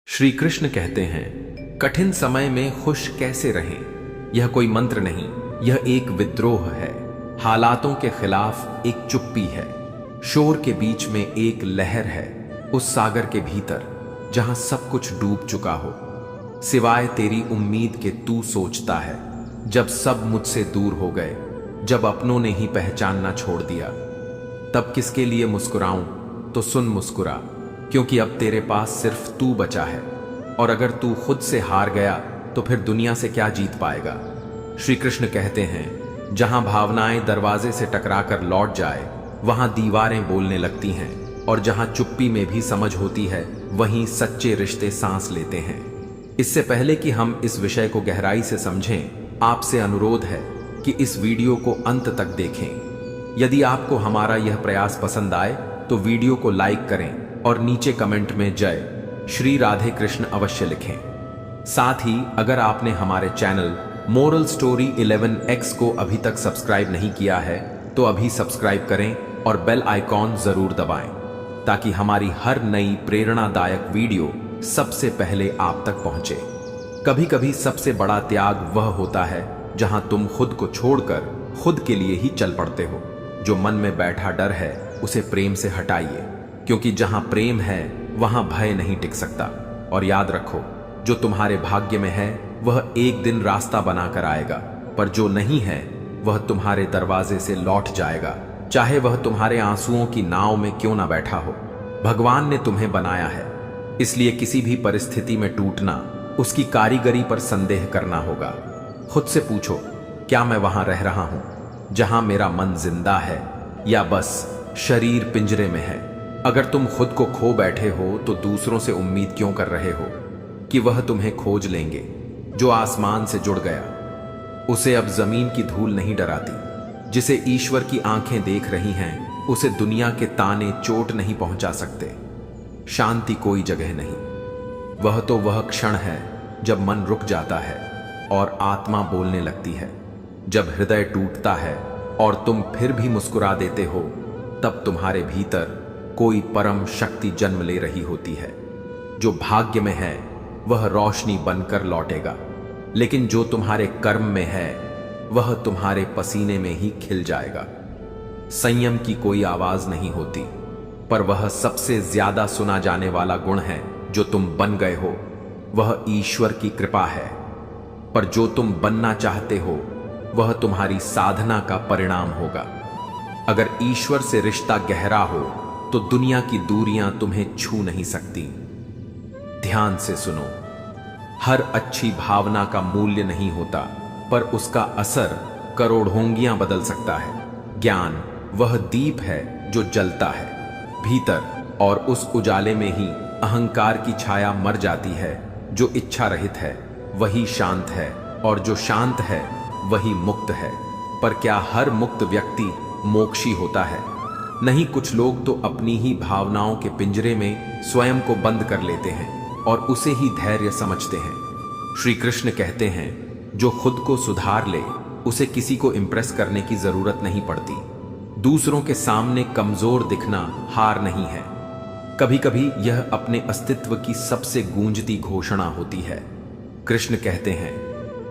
श्री कृष्ण कहते हैं, कठिन समय में खुश कैसे रहें। यह कोई मंत्र नहीं, यह एक विद्रोह है। हालातों के खिलाफ एक चुप्पी है। शोर के बीच में एक लहर है, उस सागर के भीतर जहां सब कुछ डूब चुका हो। सिवाय तेरी उम्मीद के तू सोचता है, जब सब मुझसे दूर हो गए, जब अपनों ने ही पहचानना छोड़ दिया, तब किसके लिए मुस्कुराऊं। तो सुन मुस्कुरा, क्योंकि अब तेरे पास सिर्फ तू बचा है। और अगर तू खुद से हार गया तो फिर दुनिया से क्या जीत पाएगा। श्री कृष्ण कहते हैं, जहां भावनाएं दरवाजे से टकराकर लौट जाए, वहां दीवारें बोलने लगती हैं, और जहां चुप्पी में भी समझ होती है, वहीं सच्चे रिश्ते सांस लेते हैं। इससे पहले कि हम इस विषय को गहराई से समझें, आपसे अनुरोध है कि इस वीडियो को अंत तक देखें। यदि आपको हमारा यह प्रयास पसंद आए तो वीडियो को लाइक करें और नीचे कमेंट में जय श्री राधे कृष्ण अवश्य लिखें। साथ ही अगर आपने हमारे चैनल मोरल स्टोरी 11x को अभी तक सब्सक्राइब नहीं किया है तो अभी सब्सक्राइब करें और बेल आइकॉन जरूर दबाएं, ताकि हमारी हर नई प्रेरणादायक वीडियो सबसे पहले आप तक पहुंचे। कभी कभी सबसे बड़ा त्याग वह होता है जहां तुम खुद को छोड़कर खुद के लिए ही चल पड़ते हो। जो मन में बैठा डर है उसे प्रेम से हटाइए, क्योंकि जहां प्रेम है वहां भय नहीं टिक सकता। और याद रखो, जो तुम्हारे भाग्य में है वह एक दिन रास्ता बनाकर आएगा, पर जो नहीं है वह तुम्हारे दरवाजे से लौट जाएगा, चाहे वह तुम्हारे आंसुओं की नाव में क्यों ना बैठा हो। भगवान ने तुम्हें बनाया है, इसलिए किसी भी परिस्थिति में टूटना, उसकी कारीगरी पर संदेह करना होगा। खुद से पूछो, क्या मैं वहां रह रहा हूं जहां मेरा मन जिंदा है, या बस शरीर पिंजरे में है। अगर तुम खुद को खो बैठे हो तो दूसरों से उम्मीद क्यों कर रहे हो कि वह तुम्हें खोज लेंगे। जो आसमान से जुड़ गया उसे अब जमीन की धूल नहीं डराती। जिसे ईश्वर की आंखें देख रही हैं उसे दुनिया के ताने चोट नहीं पहुंचा सकते। शांति कोई जगह नहीं, वह तो वह क्षण है जब मन रुक जाता है और आत्मा बोलने लगती है। जब हृदय टूटता है और तुम फिर भी मुस्कुरा देते हो, तब तुम्हारे भीतर कोई परम शक्ति जन्म ले रही होती है। जो भाग्य में है वह रोशनी बनकर लौटेगा, लेकिन जो तुम्हारे कर्म में है वह तुम्हारे पसीने में ही खिल जाएगा। संयम की कोई आवाज नहीं होती, पर वह सबसे ज्यादा सुना जाने वाला गुण है। जो तुम बन गए हो वह ईश्वर की कृपा है, पर जो तुम बनना चाहते हो वह तुम्हारी साधना का परिणाम होगा। अगर ईश्वर से रिश्ता गहरा हो तो दुनिया की दूरियां तुम्हें छू नहीं सकती। ध्यान से सुनो, हर अच्छी भावना का मूल्य नहीं होता, पर उसका असर करोड़ोंगियां बदल सकता है। ज्ञान वह दीप है जो जलता है भीतर, और उस उजाले में ही अहंकार की छाया मर जाती है। जो इच्छा रहित है वही शांत है, और जो शांत है वही मुक्त है। पर क्या हर मुक्त व्यक्ति मोक्षी होता है? नहीं, कुछ लोग तो अपनी ही भावनाओं के पिंजरे में स्वयं को बंद कर लेते हैं और उसे ही धैर्य समझते हैं। श्री कृष्ण कहते हैं, जो खुद को सुधार ले उसे किसी को इंप्रेस करने की जरूरत नहीं पड़ती। दूसरों के सामने कमजोर दिखना हार नहीं है, कभी कभी यह अपने अस्तित्व की सबसे गूंजती घोषणा होती है। कृष्ण कहते हैं,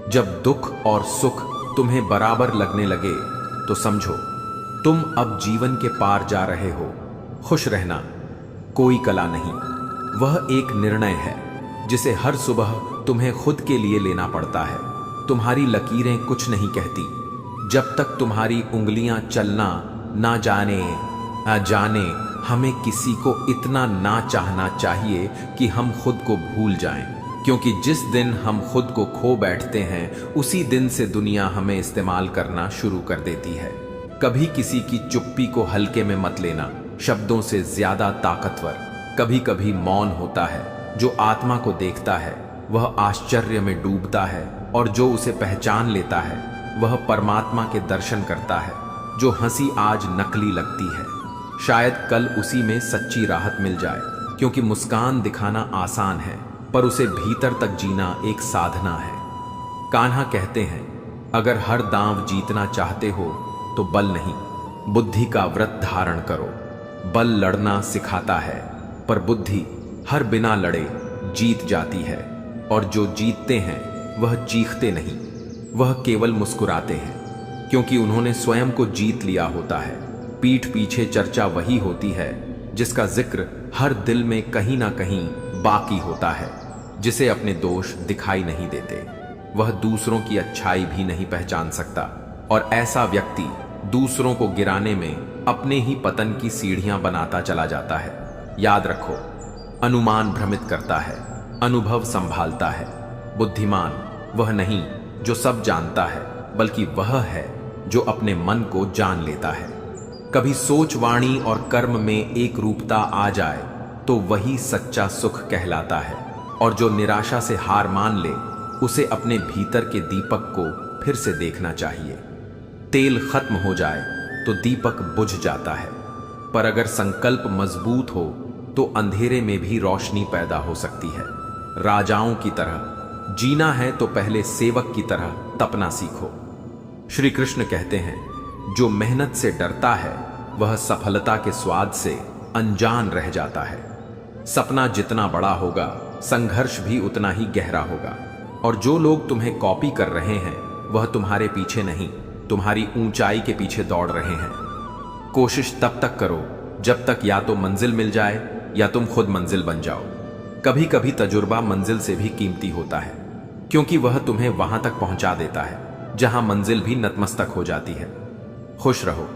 जब दुख और सुख तुम्हें बराबर लगने लगे तो समझो तुम अब जीवन के पार जा रहे हो। खुश रहना कोई कला नहीं, वह एक निर्णय है जिसे हर सुबह तुम्हें खुद के लिए लेना पड़ता है। तुम्हारी लकीरें कुछ नहीं कहती जब तक तुम्हारी उंगलियां चलना ना जाने। हमें किसी को इतना ना चाहना चाहिए कि हम खुद को भूल जाएं, क्योंकि जिस दिन हम खुद को खो बैठते हैं उसी दिन से दुनिया हमें इस्तेमाल करना शुरू कर देती है। कभी किसी की चुप्पी को हल्के में मत लेना, शब्दों से ज्यादा ताकतवर कभी कभी मौन होता है। जो आत्मा को देखता है वह आश्चर्य में डूबता है, और जो उसे पहचान लेता है वह परमात्मा के दर्शन करता है। जो हंसी आज नकली लगती है, शायद कल उसी में सच्ची राहत मिल जाए, क्योंकि मुस्कान दिखाना आसान है, पर उसे भीतर तक जीना एक साधना है। कान्हा कहते हैं, अगर हर दांव जीतना चाहते हो तो बल नहीं, बुद्धि का व्रत धारण करो। बल लड़ना सिखाता है, पर बुद्धि हर बिना लड़े जीत जाती है, और जो जीतते हैं वह चीखते नहीं, वह केवल मुस्कुराते हैं, क्योंकि उन्होंने स्वयं को जीत लिया होता है। पीठ पीछे चर्चा वही होती है जिसका जिक्र हर दिल में कहीं ना कहीं बाकी होता है, जिसे अपने दोष दिखाई नहीं देते। वह दूसरों की अच्छाई भी नहीं पहचान सकता, और ऐसा व्यक्ति दूसरों को गिराने में अपने ही पतन की सीढ़ियां बनाता चला जाता है। याद रखो, अनुमान भ्रमित करता है, अनुभव संभालता है। बुद्धिमान वह नहीं जो सब जानता है, बल्कि वह है जो अपने मन को जान लेता है। कभी सोच, वाणी और कर्म में एक रूपता आ जाए तो वही सच्चा सुख कहलाता है, और जो निराशा से हार मान ले उसे अपने भीतर के दीपक को फिर से देखना चाहिए। तेल खत्म हो जाए तो दीपक बुझ जाता है, पर अगर संकल्प मजबूत हो तो अंधेरे में भी रोशनी पैदा हो सकती है। राजाओं की तरह जीना है तो पहले सेवक की तरह तपना सीखो। श्री कृष्ण कहते हैं, जो मेहनत से डरता है वह सफलता के स्वाद से अनजान रह जाता है। सपना जितना बड़ा होगा, संघर्ष भी उतना ही गहरा होगा, और जो लोग तुम्हें कॉपी कर रहे हैं वह तुम्हारे पीछे नहीं, तुम्हारी ऊंचाई के पीछे दौड़ रहे हैं। कोशिश तब तक करो जब तक या तो मंजिल मिल जाए या तुम खुद मंजिल बन जाओ। कभी कभी तजुर्बा मंजिल से भी कीमती होता है, क्योंकि वह तुम्हें वहां तक पहुंचा देता है जहां मंजिल भी नतमस्तक हो जाती है। खुश रहो,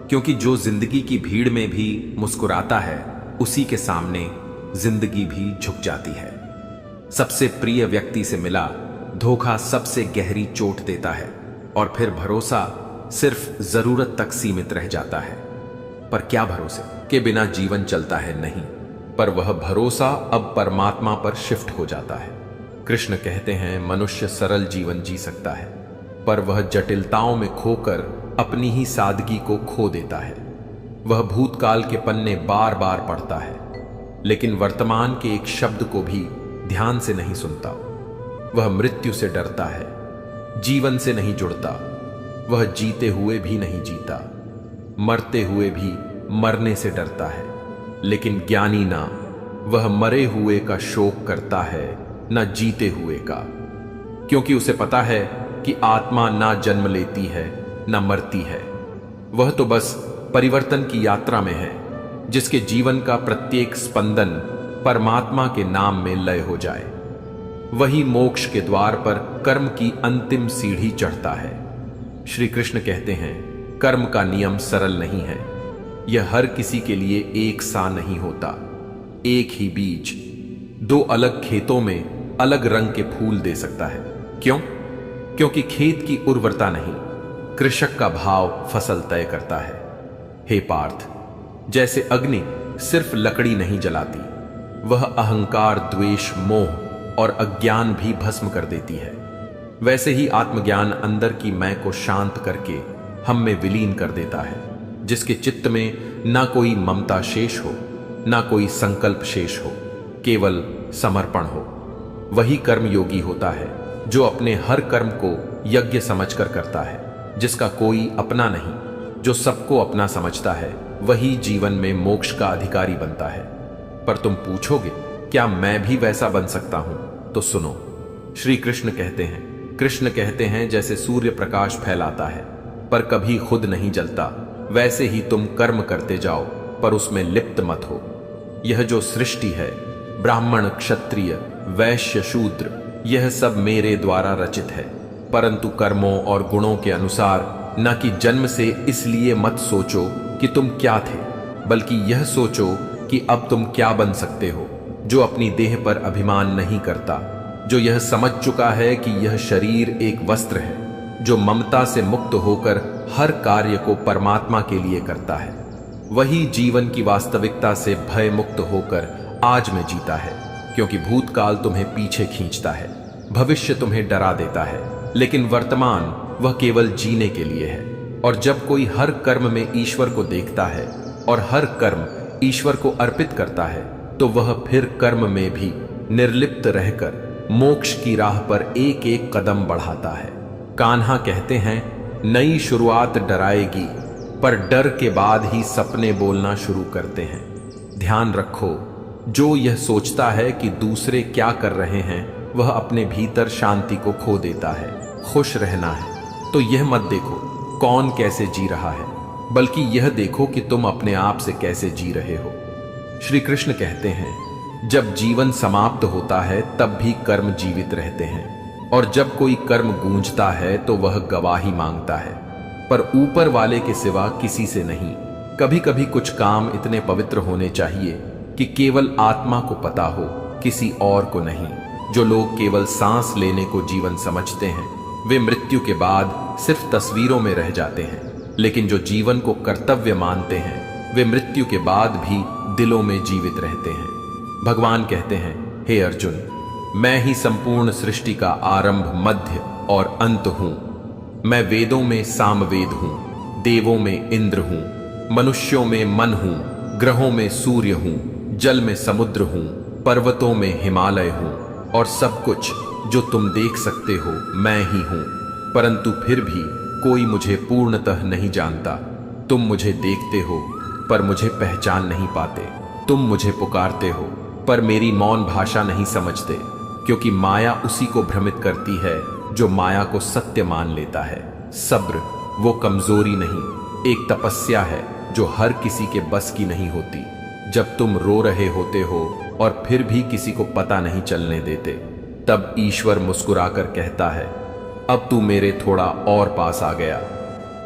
क्योंकि जो जिंदगी की भीड़ में भी मुस्कुराता है उसी के सामने जिंदगी भी झुक जाती है। सबसे प्रिय व्यक्ति से मिला धोखा सबसे गहरी चोट देता है, और फिर भरोसा सिर्फ जरूरत तक सीमित रह जाता है। पर क्या भरोसे के बिना जीवन चलता है? नहीं, पर वह भरोसा अब परमात्मा पर शिफ्ट हो जाता है। कृष्ण कहते हैं, मनुष्य सरल जीवन जी सकता है, पर वह जटिलताओं में खोकर अपनी ही सादगी को खो देता है। वह भूतकाल के पन्ने बार बार पढ़ता है, लेकिन वर्तमान के एक शब्द को भी ध्यान से नहीं सुनता। वह मृत्यु से डरता है, जीवन से नहीं जुड़ता। वह जीते हुए भी नहीं जीता, मरते हुए भी मरने से डरता है। लेकिन ज्ञानी ना, वह मरे हुए का शोक करता है, ना जीते हुए का, क्योंकि उसे पता है कि आत्मा ना जन्म लेती है ना मरती है। वह तो बस परिवर्तन की यात्रा में है, जिसके जीवन का प्रत्येक स्पंदन परमात्मा के नाम में लय हो जाए। वही मोक्ष के द्वार पर कर्म की अंतिम सीढ़ी चढ़ता है। श्री कृष्ण कहते हैं, कर्म का नियम सरल नहीं है। यह हर किसी के लिए एक सा नहीं होता। एक ही बीज दो अलग खेतों में अलग रंग के फूल दे सकता है। क्यों? क्योंकि खेत की उर्वरता नहीं, कृषक का भाव फसल तय करता है। हे पार्थ, जैसे अग्नि सिर्फ लकड़ी नहीं जलाती, वह अहंकार, द्वेष, मोह और अज्ञान भी भस्म कर देती है, वैसे ही आत्मज्ञान अंदर की मैं को शांत करके हम में विलीन कर देता है, जिसके चित्त में ना कोई ममता शेष हो, ना कोई संकल्प शेष हो, केवल समर्पण हो। वही कर्म योगी होता है जो अपने हर कर्म को यज्ञ समझकर करता है, जिसका कोई अपना नहीं, जो सबको अपना समझता है, वही जीवन में मोक्ष का अधिकारी बनता है। पर तुम पूछोगे, क्या मैं भी वैसा बन सकता हूं? तो सुनो, श्री कृष्ण कहते हैं जैसे सूर्य प्रकाश फैलाता है पर कभी खुद नहीं जलता, वैसे ही तुम कर्म करते जाओ पर उसमें लिप्त मत हो। यह जो सृष्टि है, ब्राह्मण, क्षत्रिय, वैश्य, शूद्र, यह सब मेरे द्वारा रचित है, परंतु कर्मों और गुणों के अनुसार, न कि जन्म से। इसलिए मत सोचो कि तुम क्या थे, बल्कि यह सोचो कि अब तुम क्या बन सकते हो। जो अपनी देह पर अभिमान नहीं करता, जो यह समझ चुका है कि यह शरीर एक वस्त्र है, जो ममता से मुक्त होकर हर कार्य को परमात्मा के लिए करता है, वही जीवन की वास्तविकता से भय मुक्त होकर आज में जीता है। क्योंकि भूतकाल तुम्हें पीछे खींचता है, भविष्य तुम्हें डरा देता है, लेकिन वर्तमान वह केवल जीने के लिए है। और जब कोई हर कर्म में ईश्वर को देखता है और हर कर्म ईश्वर को अर्पित करता है, तो वह फिर कर्म में भी निर्लिप्त रहकर मोक्ष की राह पर एक एक कदम बढ़ाता है। कान्हा कहते हैं, नई शुरुआत डराएगी, पर डर के बाद ही सपने बोलना शुरू करते हैं। ध्यान रखो, जो यह सोचता है कि दूसरे क्या कर रहे हैं, वह अपने भीतर शांति को खो देता है। खुश रहना है तो यह मत देखो कौन कैसे जी रहा है, बल्कि यह देखो कि तुम अपने आप से कैसे जी रहे हो। श्री कृष्ण कहते हैं, जब जीवन समाप्त होता है तब भी कर्म जीवित रहते हैं, और जब कोई कर्म गूंजता है तो वह गवाही मांगता है, पर ऊपर वाले के सिवा किसी से नहीं। कभी कभी कुछ काम इतने पवित्र होने चाहिए कि केवल आत्मा को पता हो, किसी और को नहीं। जो लोग केवल सांस लेने को जीवन समझते हैं, वे मृत्यु के बाद सिर्फ तस्वीरों में रह जाते हैं, लेकिन जो जीवन को कर्तव्य मानते हैं, वे मृत्यु के बाद भी दिलों में जीवित रहते हैं। भगवान कहते हैं, हे अर्जुन, मैं ही संपूर्ण सृष्टि का आरंभ, मध्य और अंत हूं। मैं वेदों में सामवेद हूं, देवों में इंद्र हूं, मनुष्यों में मन हूं, ग्रहों में सूर्य हूं, जल में समुद्र हूं, पर्वतों में हिमालय हूं, और सब कुछ जो तुम देख सकते हो मैं ही हूं। परंतु फिर भी कोई मुझे पूर्णतः नहीं जानता। तुम मुझे देखते हो पर मुझे पहचान नहीं पाते। तुम मुझे पुकारते हो पर मेरी मौन भाषा नहीं समझते, क्योंकि माया उसी को भ्रमित करती है जो माया को सत्य मान लेता है। सब्र वो कमजोरी नहीं, एक तपस्या है जो हर किसी के बस की नहीं होती। जब तुम रो रहे होते हो और फिर भी किसी को पता नहीं चलने देते, तब ईश्वर मुस्कुराकर कहता है, अब तू मेरे थोड़ा और पास आ गया।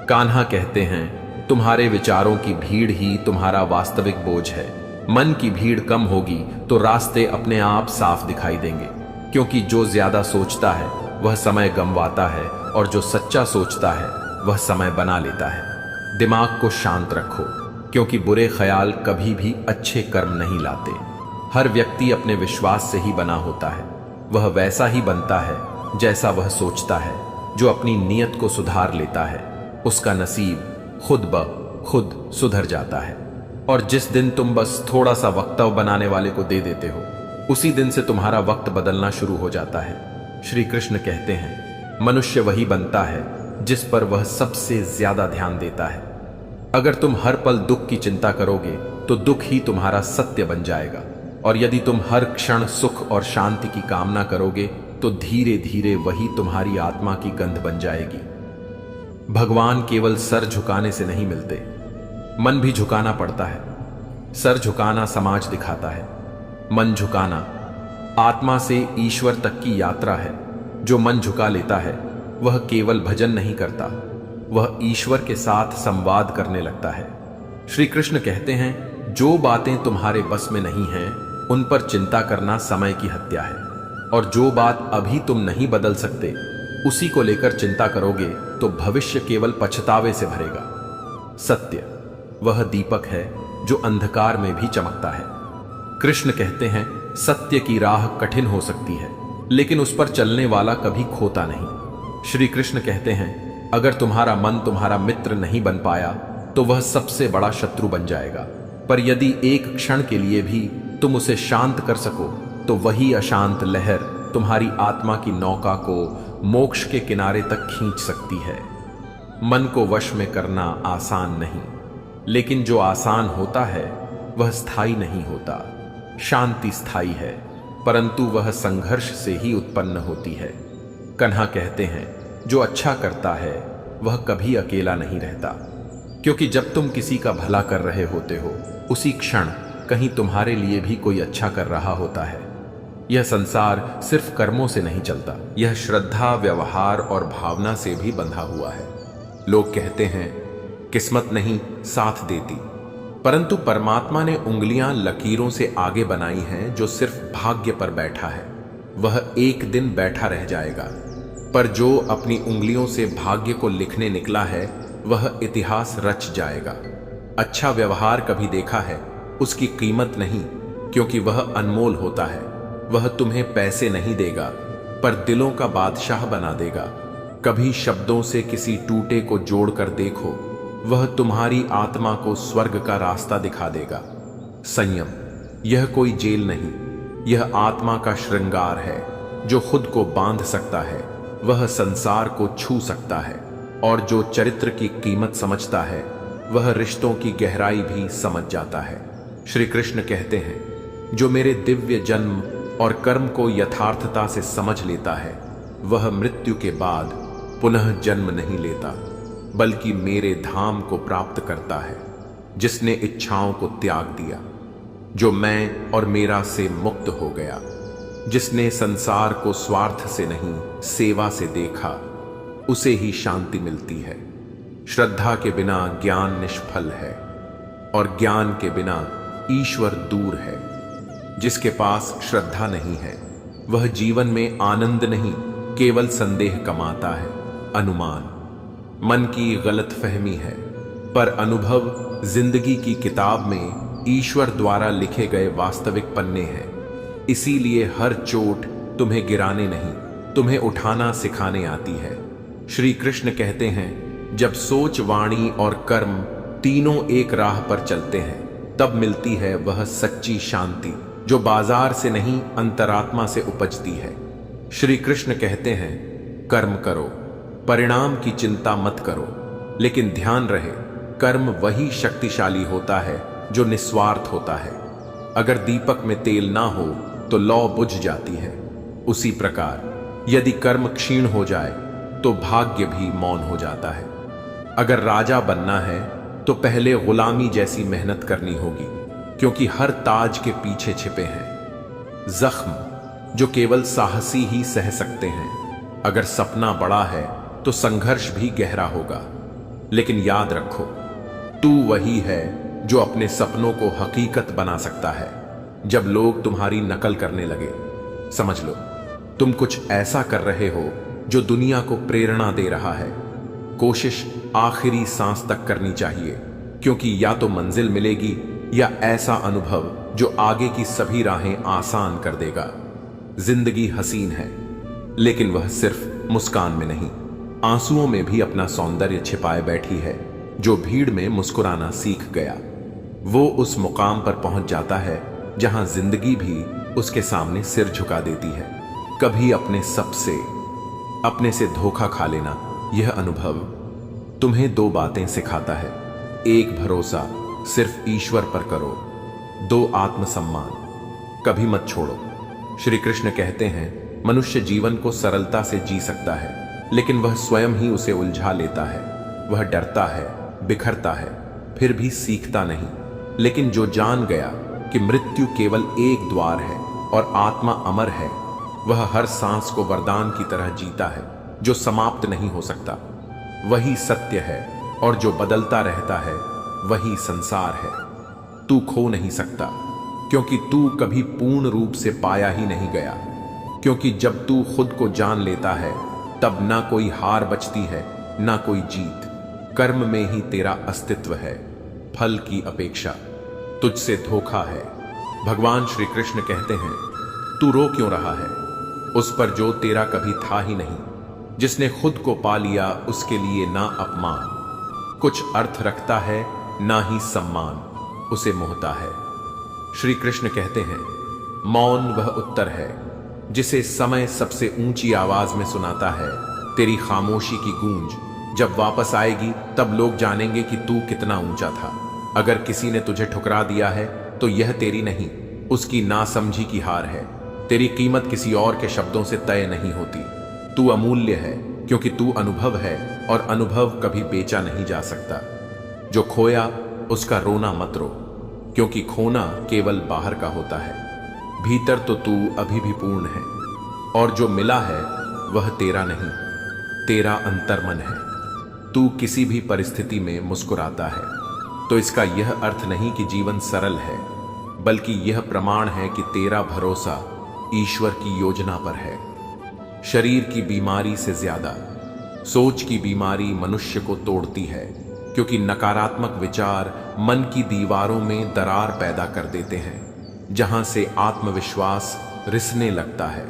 कान्हा कहते हैं, तुम्हारे विचारों की भीड़ ही तुम्हारा वास्तविक बोझ है। मन की भीड़ कम होगी तो रास्ते अपने आप साफ दिखाई देंगे, क्योंकि जो ज्यादा सोचता है वह समय गंवाता है, और जो सच्चा सोचता है वह समय बना लेता है। दिमाग को शांत रखो, क्योंकि बुरे ख्याल कभी भी अच्छे कर्म नहीं लाते। हर व्यक्ति अपने विश्वास से ही बना होता है। वह वैसा ही बनता है जैसा वह सोचता है। जो अपनी नीयत को सुधार लेता है, उसका नसीब खुद ब खुद सुधर जाता है। और जिस दिन तुम बस थोड़ा सा वक्तव्य बनाने वाले को दे देते हो, उसी दिन से तुम्हारा वक्त बदलना शुरू हो जाता है। श्री कृष्ण कहते हैं, मनुष्य वही बनता है जिस पर वह सबसे ज्यादा ध्यान देता है। अगर तुम हर पल दुख की चिंता करोगे तो दुख ही तुम्हारा सत्य बन जाएगा, और यदि तुम हर क्षण सुख और शांति की कामना करोगे तो धीरे धीरे वही तुम्हारी आत्मा की गंध बन जाएगी। भगवान केवल सर झुकाने से नहीं मिलते, मन भी झुकाना पड़ता है। सर झुकाना समाज दिखाता है, मन झुकाना आत्मा से ईश्वर तक की यात्रा है। जो मन झुका लेता है वह केवल भजन नहीं करता, वह ईश्वर के साथ संवाद करने लगता है। श्री कृष्ण कहते हैं, जो बातें तुम्हारे बस में नहीं हैं उन पर चिंता करना समय की हत्या है, और जो बात अभी तुम नहीं बदल सकते उसी को लेकर चिंता करोगे तो भविष्य केवल पछतावे से भरेगा। सत्य वह दीपक है जो अंधकार में भी चमकता है। कृष्ण कहते हैं, सत्य की राह कठिन हो सकती है, लेकिन उस पर चलने वाला कभी खोता नहीं। श्री कृष्ण कहते हैं, अगर तुम्हारा मन तुम्हारा मित्र नहीं बन पाया तो वह सबसे बड़ा शत्रु बन जाएगा, पर यदि एक क्षण के लिए भी तुम उसे शांत कर सको तो वही अशांत लहर तुम्हारी आत्मा की नौका को मोक्ष के किनारे तक खींच सकती है। मन को वश में करना आसान नहीं, लेकिन जो आसान होता है वह स्थायी नहीं होता। शांति स्थायी है, परंतु वह संघर्ष से ही उत्पन्न होती है। कन्हा कहते हैं, जो अच्छा करता है वह कभी अकेला नहीं रहता, क्योंकि जब तुम किसी का भला कर रहे होते हो उसी क्षण कहीं तुम्हारे लिए भी कोई अच्छा कर रहा होता है। यह संसार सिर्फ कर्मों से नहीं चलता, यह श्रद्धा, व्यवहार और भावना से भी बंधा हुआ है। लोग कहते हैं किस्मत नहीं साथ देती, परंतु परमात्मा ने उंगलियां लकीरों से आगे बनाई हैं। जो सिर्फ भाग्य पर बैठा है वह एक दिन बैठा रह जाएगा, पर जो अपनी उंगलियों से भाग्य को लिखने निकला है वह इतिहास रच जाएगा। अच्छा व्यवहार कभी देखा है, उसकी कीमत नहीं, क्योंकि वह अनमोल होता है। वह तुम्हें पैसे नहीं देगा पर दिलों का बादशाह बना देगा। कभी शब्दों से किसी टूटे को जोड़कर देखो, वह तुम्हारी आत्मा को स्वर्ग का रास्ता दिखा देगा। संयम यह कोई जेल नहीं, यह आत्मा का श्रृंगार है। जो खुद को बांध सकता है वह संसार को छू सकता है, और जो चरित्र की कीमत समझता है वह रिश्तों की गहराई भी समझ जाता है। श्री कृष्ण कहते हैं, जो मेरे दिव्य जन्म और कर्म को यथार्थता से समझ लेता है वह मृत्यु के बाद पुनः जन्म नहीं लेता, बल्कि मेरे धाम को प्राप्त करता है। जिसने इच्छाओं को त्याग दिया, जो मैं और मेरा से मुक्त हो गया, जिसने संसार को स्वार्थ से नहीं सेवा से देखा, उसे ही शांति मिलती है। श्रद्धा के बिना ज्ञान निष्फल है और ज्ञान के बिना ईश्वर दूर है। जिसके पास श्रद्धा नहीं है वह जीवन में आनंद नहीं, केवल संदेह कमाता है, अनुमान। मन की गलतफहमी है, पर अनुभव जिंदगी की किताब में ईश्वर द्वारा लिखे गए वास्तविक पन्ने हैं। इसीलिए हर चोट तुम्हें गिराने नहीं, तुम्हें उठाना सिखाने आती है। श्री कृष्ण कहते हैं, जब सोच, वाणी और कर्म तीनों एक राह पर चलते हैं तब मिलती है वह सच्ची शांति जो बाजार से नहीं अंतरात्मा से उपजती है। श्री कृष्ण कहते हैं, कर्म करो, परिणाम की चिंता मत करो, लेकिन ध्यान रहे कर्म वही शक्तिशाली होता है जो निस्वार्थ होता है। अगर दीपक में तेल ना हो तो लौ बुझ जाती है। उसी प्रकार यदि कर्म क्षीण हो जाए तो भाग्य भी मौन हो जाता है। अगर राजा बनना है तो पहले गुलामी जैसी मेहनत करनी होगी, क्योंकि हर ताज के पीछे छिपे हैं जख्म जो केवल साहसी ही सह सकते हैं। अगर सपना बड़ा है तो संघर्ष भी गहरा होगा, लेकिन याद रखो तू वही है जो अपने सपनों को हकीकत बना सकता है जब लोग तुम्हारी नकल करने लगे। समझ लो तुम कुछ ऐसा कर रहे हो जो दुनिया को प्रेरणा दे रहा है। कोशिश आखिरी सांस तक करनी चाहिए, क्योंकि या तो मंजिल मिलेगी या ऐसा अनुभव जो आगे की सभी राहें आसान कर देगा। जिंदगी हसीन है, लेकिन वह सिर्फ मुस्कान में नहीं, आंसुओं में भी अपना सौंदर्य छिपाए बैठी है। जो भीड़ में मुस्कुराना सीख गया वो उस मुकाम पर पहुंच जाता है जहां जिंदगी भी उसके सामने सिर झुका देती है। कभी अपने से धोखा खा लेना, यह अनुभव तुम्हें दो बातें सिखाता है। एक, भरोसा सिर्फ ईश्वर पर करो। दो, आत्मसम्मान कभी मत छोड़ो। श्री कृष्ण कहते हैं, मनुष्य जीवन को सरलता से जी सकता है, लेकिन वह स्वयं ही उसे उलझा लेता है। वह डरता है, बिखरता है, फिर भी सीखता नहीं। लेकिन जो जान गया कि मृत्यु केवल एक द्वार है और आत्मा अमर है, वह हर सांस को वरदान की तरह जीता है जो समाप्त नहीं हो सकता। वही सत्य है, और जो बदलता रहता है वही संसार है। तू खो नहीं सकता, क्योंकि तू कभी पूर्ण रूप से पाया ही नहीं गया। क्योंकि जब तू खुद को जान लेता है तब ना कोई हार बचती है, ना कोई जीत। कर्म में ही तेरा अस्तित्व है, फल की अपेक्षा तुझसे धोखा है। भगवान श्री कृष्ण कहते हैं, तू रो क्यों रहा है उस पर जो तेरा कभी था ही नहीं। जिसने खुद को पा लिया उसके लिए ना अपमान कुछ अर्थ रखता है, ना ही सम्मान उसे मोहता है। श्री कृष्ण कहते हैं, मौन वह उत्तर है जिसे समय सबसे ऊंची आवाज में सुनाता है। तेरी खामोशी की गूंज जब वापस आएगी तब लोग जानेंगे कि तू कितना ऊंचा था। अगर किसी ने तुझे ठुकरा दिया है तो यह तेरी नहीं, उसकी नासमझी की हार है। तेरी कीमत किसी और के शब्दों से तय नहीं होती। तू अमूल्य है क्योंकि तू अनुभव है, और अनुभव कभी बेचा नहीं जा सकता। जो खोया उसका रोना मत रो, क्योंकि खोना केवल बाहर का होता है, भीतर तो तू अभी भी पूर्ण है। और जो मिला है वह तेरा नहीं, तेरा अंतर्मन है। तू किसी भी परिस्थिति में मुस्कुराता है तो इसका यह अर्थ नहीं कि जीवन सरल है, बल्कि यह प्रमाण है कि तेरा भरोसा ईश्वर की योजना पर है। शरीर की बीमारी से ज्यादा सोच की बीमारी मनुष्य को तोड़ती है, क्योंकि नकारात्मक विचार मन की दीवारों में दरार पैदा कर देते हैं, जहां से आत्मविश्वास रिसने लगता है।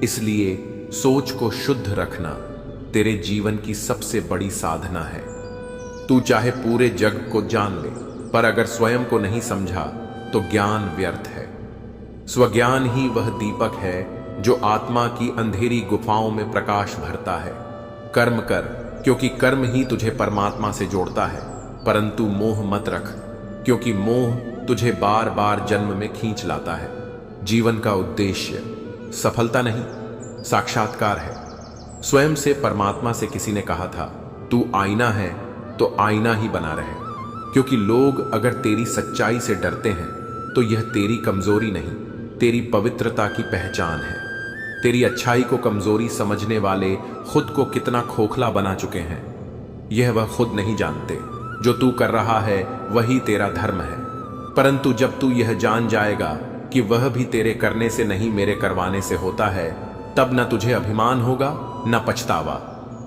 इसलिए सोच को शुद्ध रखना तेरे जीवन की सबसे बड़ी साधना है। तू चाहे पूरे जग को जान ले, पर अगर स्वयं को नहीं समझा तो ज्ञान व्यर्थ है। स्वज्ञान ही वह दीपक है जो आत्मा की अंधेरी गुफाओं में प्रकाश भरता है। कर्म कर, क्योंकि कर्म ही तुझे परमात्मा से जोड़ता है, परंतु मोह मत रख, क्योंकि मोह तुझे बार बार जन्म में खींच लाता है। जीवन का उद्देश्य सफलता नहीं, साक्षात्कार है। स्वयं से परमात्मा से किसी ने कहा था, तू आईना है तो आईना ही बना रहे, क्योंकि लोग अगर तेरी सच्चाई से डरते हैं तो यह तेरी कमजोरी नहीं, तेरी पवित्रता की पहचान है। तेरी अच्छाई को कमजोरी समझने वाले खुद को कितना खोखला बना चुके हैं, यह वह खुद नहीं जानते। जो तू कर रहा है वही तेरा धर्म है, परंतु जब तू यह जान जाएगा कि वह भी तेरे करने से नहीं मेरे करवाने से होता है, तब न तुझे अभिमान होगा न पछतावा।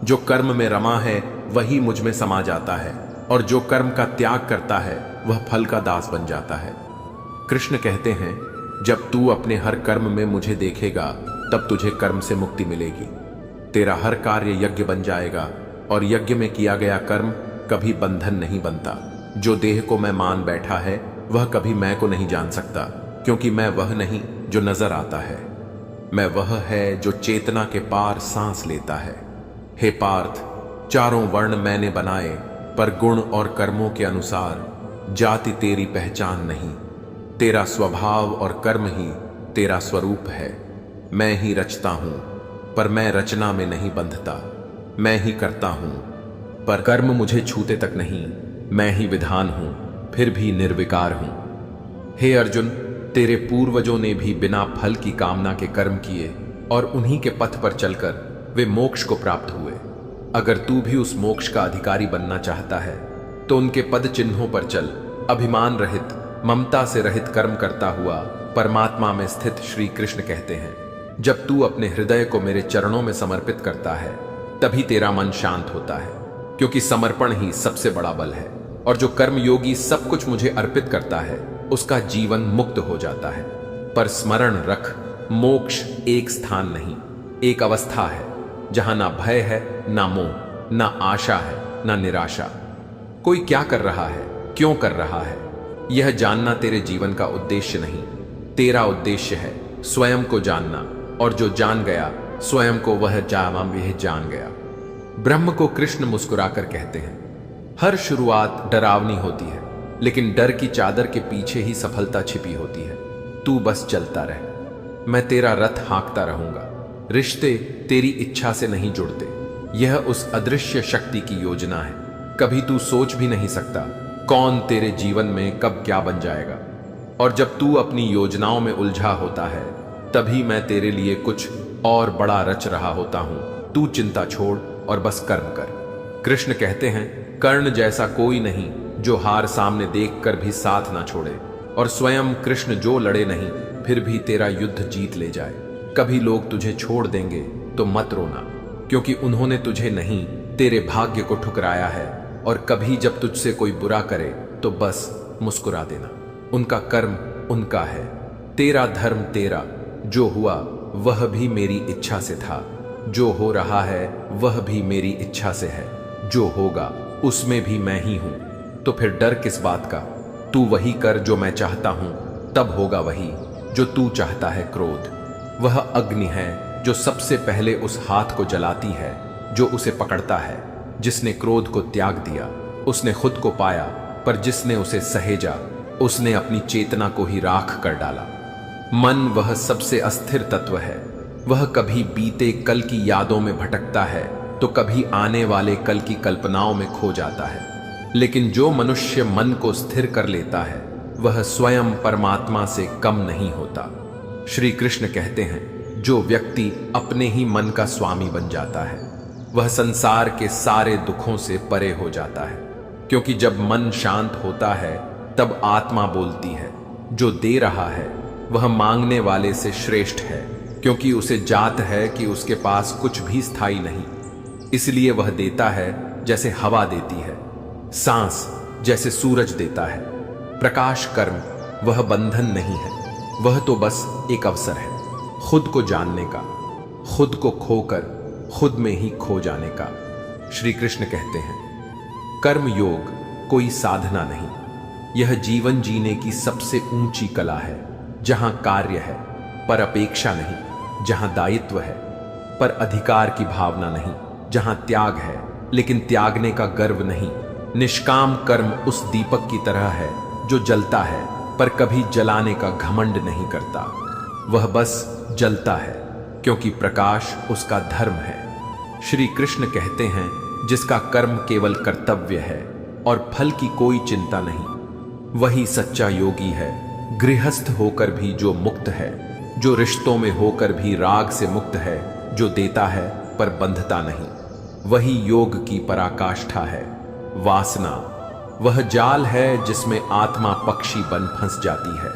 जो कर्म में रमा है वही मुझ में समा जाता है, और जो कर्म का त्याग करता है वह फल का दास बन जाता है। कृष्ण कहते हैं, जब तू अपने हर कर्म में मुझे देखेगा तब तुझे कर्म से मुक्ति मिलेगी। तेरा हर कार्य यज्ञ बन जाएगा, और यज्ञ में किया गया कर्म कभी बंधन नहीं बनता। जो देह को मैं मान बैठा है वह कभी मैं को नहीं जान सकता, क्योंकि मैं वह नहीं जो नजर आता है, मैं वह है जो चेतना के पार सांस लेता है। हे पार्थ, चारों वर्ण मैंने बनाए, पर गुण और कर्मों के अनुसार जाति तेरी पहचान नहीं। तेरा स्वभाव और कर्म ही तेरा स्वरूप है। मैं ही रचता हूं, पर मैं रचना में नहीं बंधता। मैं ही करता हूं, पर कर्म मुझे छूते तक नहीं। मैं ही विधान हूं, फिर भी निर्विकार हूं। हे अर्जुन, तेरे पूर्वजों ने भी बिना फल की कामना के कर्म किए, और उन्हीं के पथ पर चलकर वे मोक्ष को प्राप्त हुए। अगर तू भी उस मोक्ष का अधिकारी बनना चाहता है तो उनके पद चिन्हों पर चल। अभिमान रहित, ममता से रहित कर्म करता हुआ परमात्मा में स्थित श्री कृष्ण कहते हैं, जब तू अपने हृदय को मेरे चरणों में समर्पित करता है तभी तेरा मन शांत होता है, क्योंकि समर्पण ही सबसे बड़ा बल है। और जो कर्म योगी सब कुछ मुझे अर्पित करता है उसका जीवन मुक्त हो जाता है। पर स्मरण रख, मोक्ष एक स्थान नहीं, एक अवस्था है, जहां ना भय है, ना मोह, ना आशा है, ना निराशा। कोई क्या कर रहा है, क्यों कर रहा है, यह जानना तेरे जीवन का उद्देश्य नहीं। तेरा उद्देश्य है स्वयं को जानना, और जो जान गया स्वयं को वह जान गया। ब्रह्म को कृष्ण मुस्कुराकर कहते हैं, हर शुरुआत डरावनी होती है, लेकिन डर की चादर के पीछे ही सफलता छिपी होती है। तू बस चलता रह, मैं तेरा रथ हाँकता रहूंगा। रिश्ते तेरी इच्छा से नहीं जुड़ते, यह उस अदृश्य शक्ति की योजना है। कभी तू सोच भी नहीं सकता कौन तेरे जीवन में कब क्या बन जाएगा, और जब तू अपनी योजनाओं में उलझा होता है तभी मैं तेरे लिए कुछ और बड़ा रच रहा होता हूं। तू चिंता छोड़ और बस कर्म कर। कृष्ण कहते हैं, कर्ण जैसा कोई नहीं जो हार सामने देखकर भी साथ ना छोड़े, और स्वयं कृष्ण जो लड़े नहीं फिर भी तेरा युद्ध जीत ले जाए। कभी लोग तुझे छोड़ देंगे तो मत रोना, क्योंकि उन्होंने तुझे नहीं तेरे भाग्य को ठुकराया है। और कभी जब तुझसे कोई बुरा करे तो बस मुस्कुरा देना, उनका कर्म उनका है, तेरा धर्म तेरा। जो हुआ वह भी मेरी इच्छा से था, जो हो रहा है वह भी मेरी इच्छा से है, जो होगा उसमें भी मैं ही हूं। तो फिर डर किस बात का, तू वही कर जो मैं चाहता हूं, तब होगा वही जो तू चाहता है। क्रोध वह अग्नि है जो सबसे पहले उस हाथ को जलाती है जो उसे पकड़ता है। जिसने क्रोध को त्याग दिया उसने खुद को पाया, पर जिसने उसे सहेजा उसने अपनी चेतना को ही राख कर डाला। मन वह सबसे अस्थिर तत्व है, वह कभी बीते कल की यादों में भटकता है तो कभी आने वाले कल की कल्पनाओं में खो जाता है। लेकिन जो मनुष्य मन को स्थिर कर लेता है वह स्वयं परमात्मा से कम नहीं होता। श्री कृष्ण कहते हैं, जो व्यक्ति अपने ही मन का स्वामी बन जाता है वह संसार के सारे दुखों से परे हो जाता है, क्योंकि जब मन शांत होता है तब आत्मा बोलती है। जो दे रहा है वह मांगने वाले से श्रेष्ठ है, क्योंकि उसे जात है कि उसके पास कुछ भी स्थायी नहीं, इसलिए वह देता है जैसे हवा देती है, सांस जैसे सूरज देता है। प्रकाश कर्म वह बंधन नहीं है, वह तो बस एक अवसर है खुद को जानने का, खुद को खोकर खुद में ही खो जाने का। श्री कृष्ण कहते हैं, कर्म योग कोई साधना नहीं, यह जीवन जीने की सबसे ऊंची कला है, जहां कार्य है पर अपेक्षा नहीं, जहां दायित्व है पर अधिकार की भावना नहीं, जहां त्याग है लेकिन त्यागने का गर्व नहीं। निष्काम कर्म उस दीपक की तरह है जो जलता है पर कभी जलाने का घमंड नहीं करता। वह बस जलता है, क्योंकि प्रकाश उसका धर्म है। श्री कृष्ण कहते हैं, जिसका कर्म केवल कर्तव्य है और फल की कोई चिंता नहीं, वही सच्चा योगी है। गृहस्थ होकर भी जो मुक्त है, जो रिश्तों में होकर भी राग से मुक्त है, जो देता है पर बंधता नहीं, वही योग की पराकाष्ठा है। वासना वह जाल है जिसमें आत्मा पक्षी बन फंस जाती है,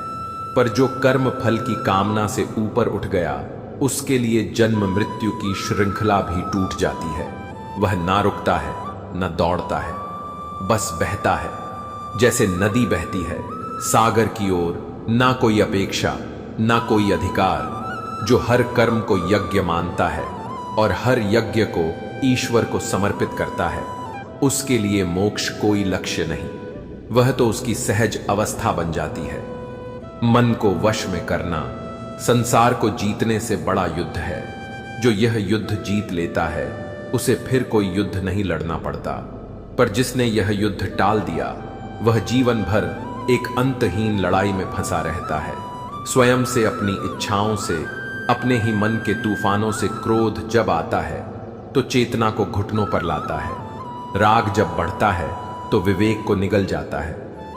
पर जो कर्म फल की कामना से ऊपर उठ गया, उसके लिए जन्म मृत्यु की श्रृंखला भी टूट जाती है। वह ना रुकता है, न दौड़ता है, बस बहता है, जैसे नदी बहती है सागर की ओर। ना कोई अपेक्षा, ना कोई अधिकार। जो हर कर्म को यज्ञ मानता है और हर यज्ञ को ईश्वर को समर्पित करता है, उसके लिए मोक्ष कोई लक्ष्य नहीं, वह तो उसकी सहज अवस्था बन जाती है। मन को वश में करना संसार को जीतने से बड़ा युद्ध है। जो यह युद्ध जीत लेता है, उसे फिर कोई युद्ध नहीं लड़ना पड़ता। पर जिसने यह युद्ध टाल दिया, वह जीवन भर एक अंतहीन लड़ाई में फंसा रहता है। स्वयं से, अपनी इच्छाओं से, अपने ही मन के तूफानों से क्रोध जब आता है तो चेतना को घुटनों पर लाता है। राग जब बढ़ता है तो विवेक को निगल जाता है,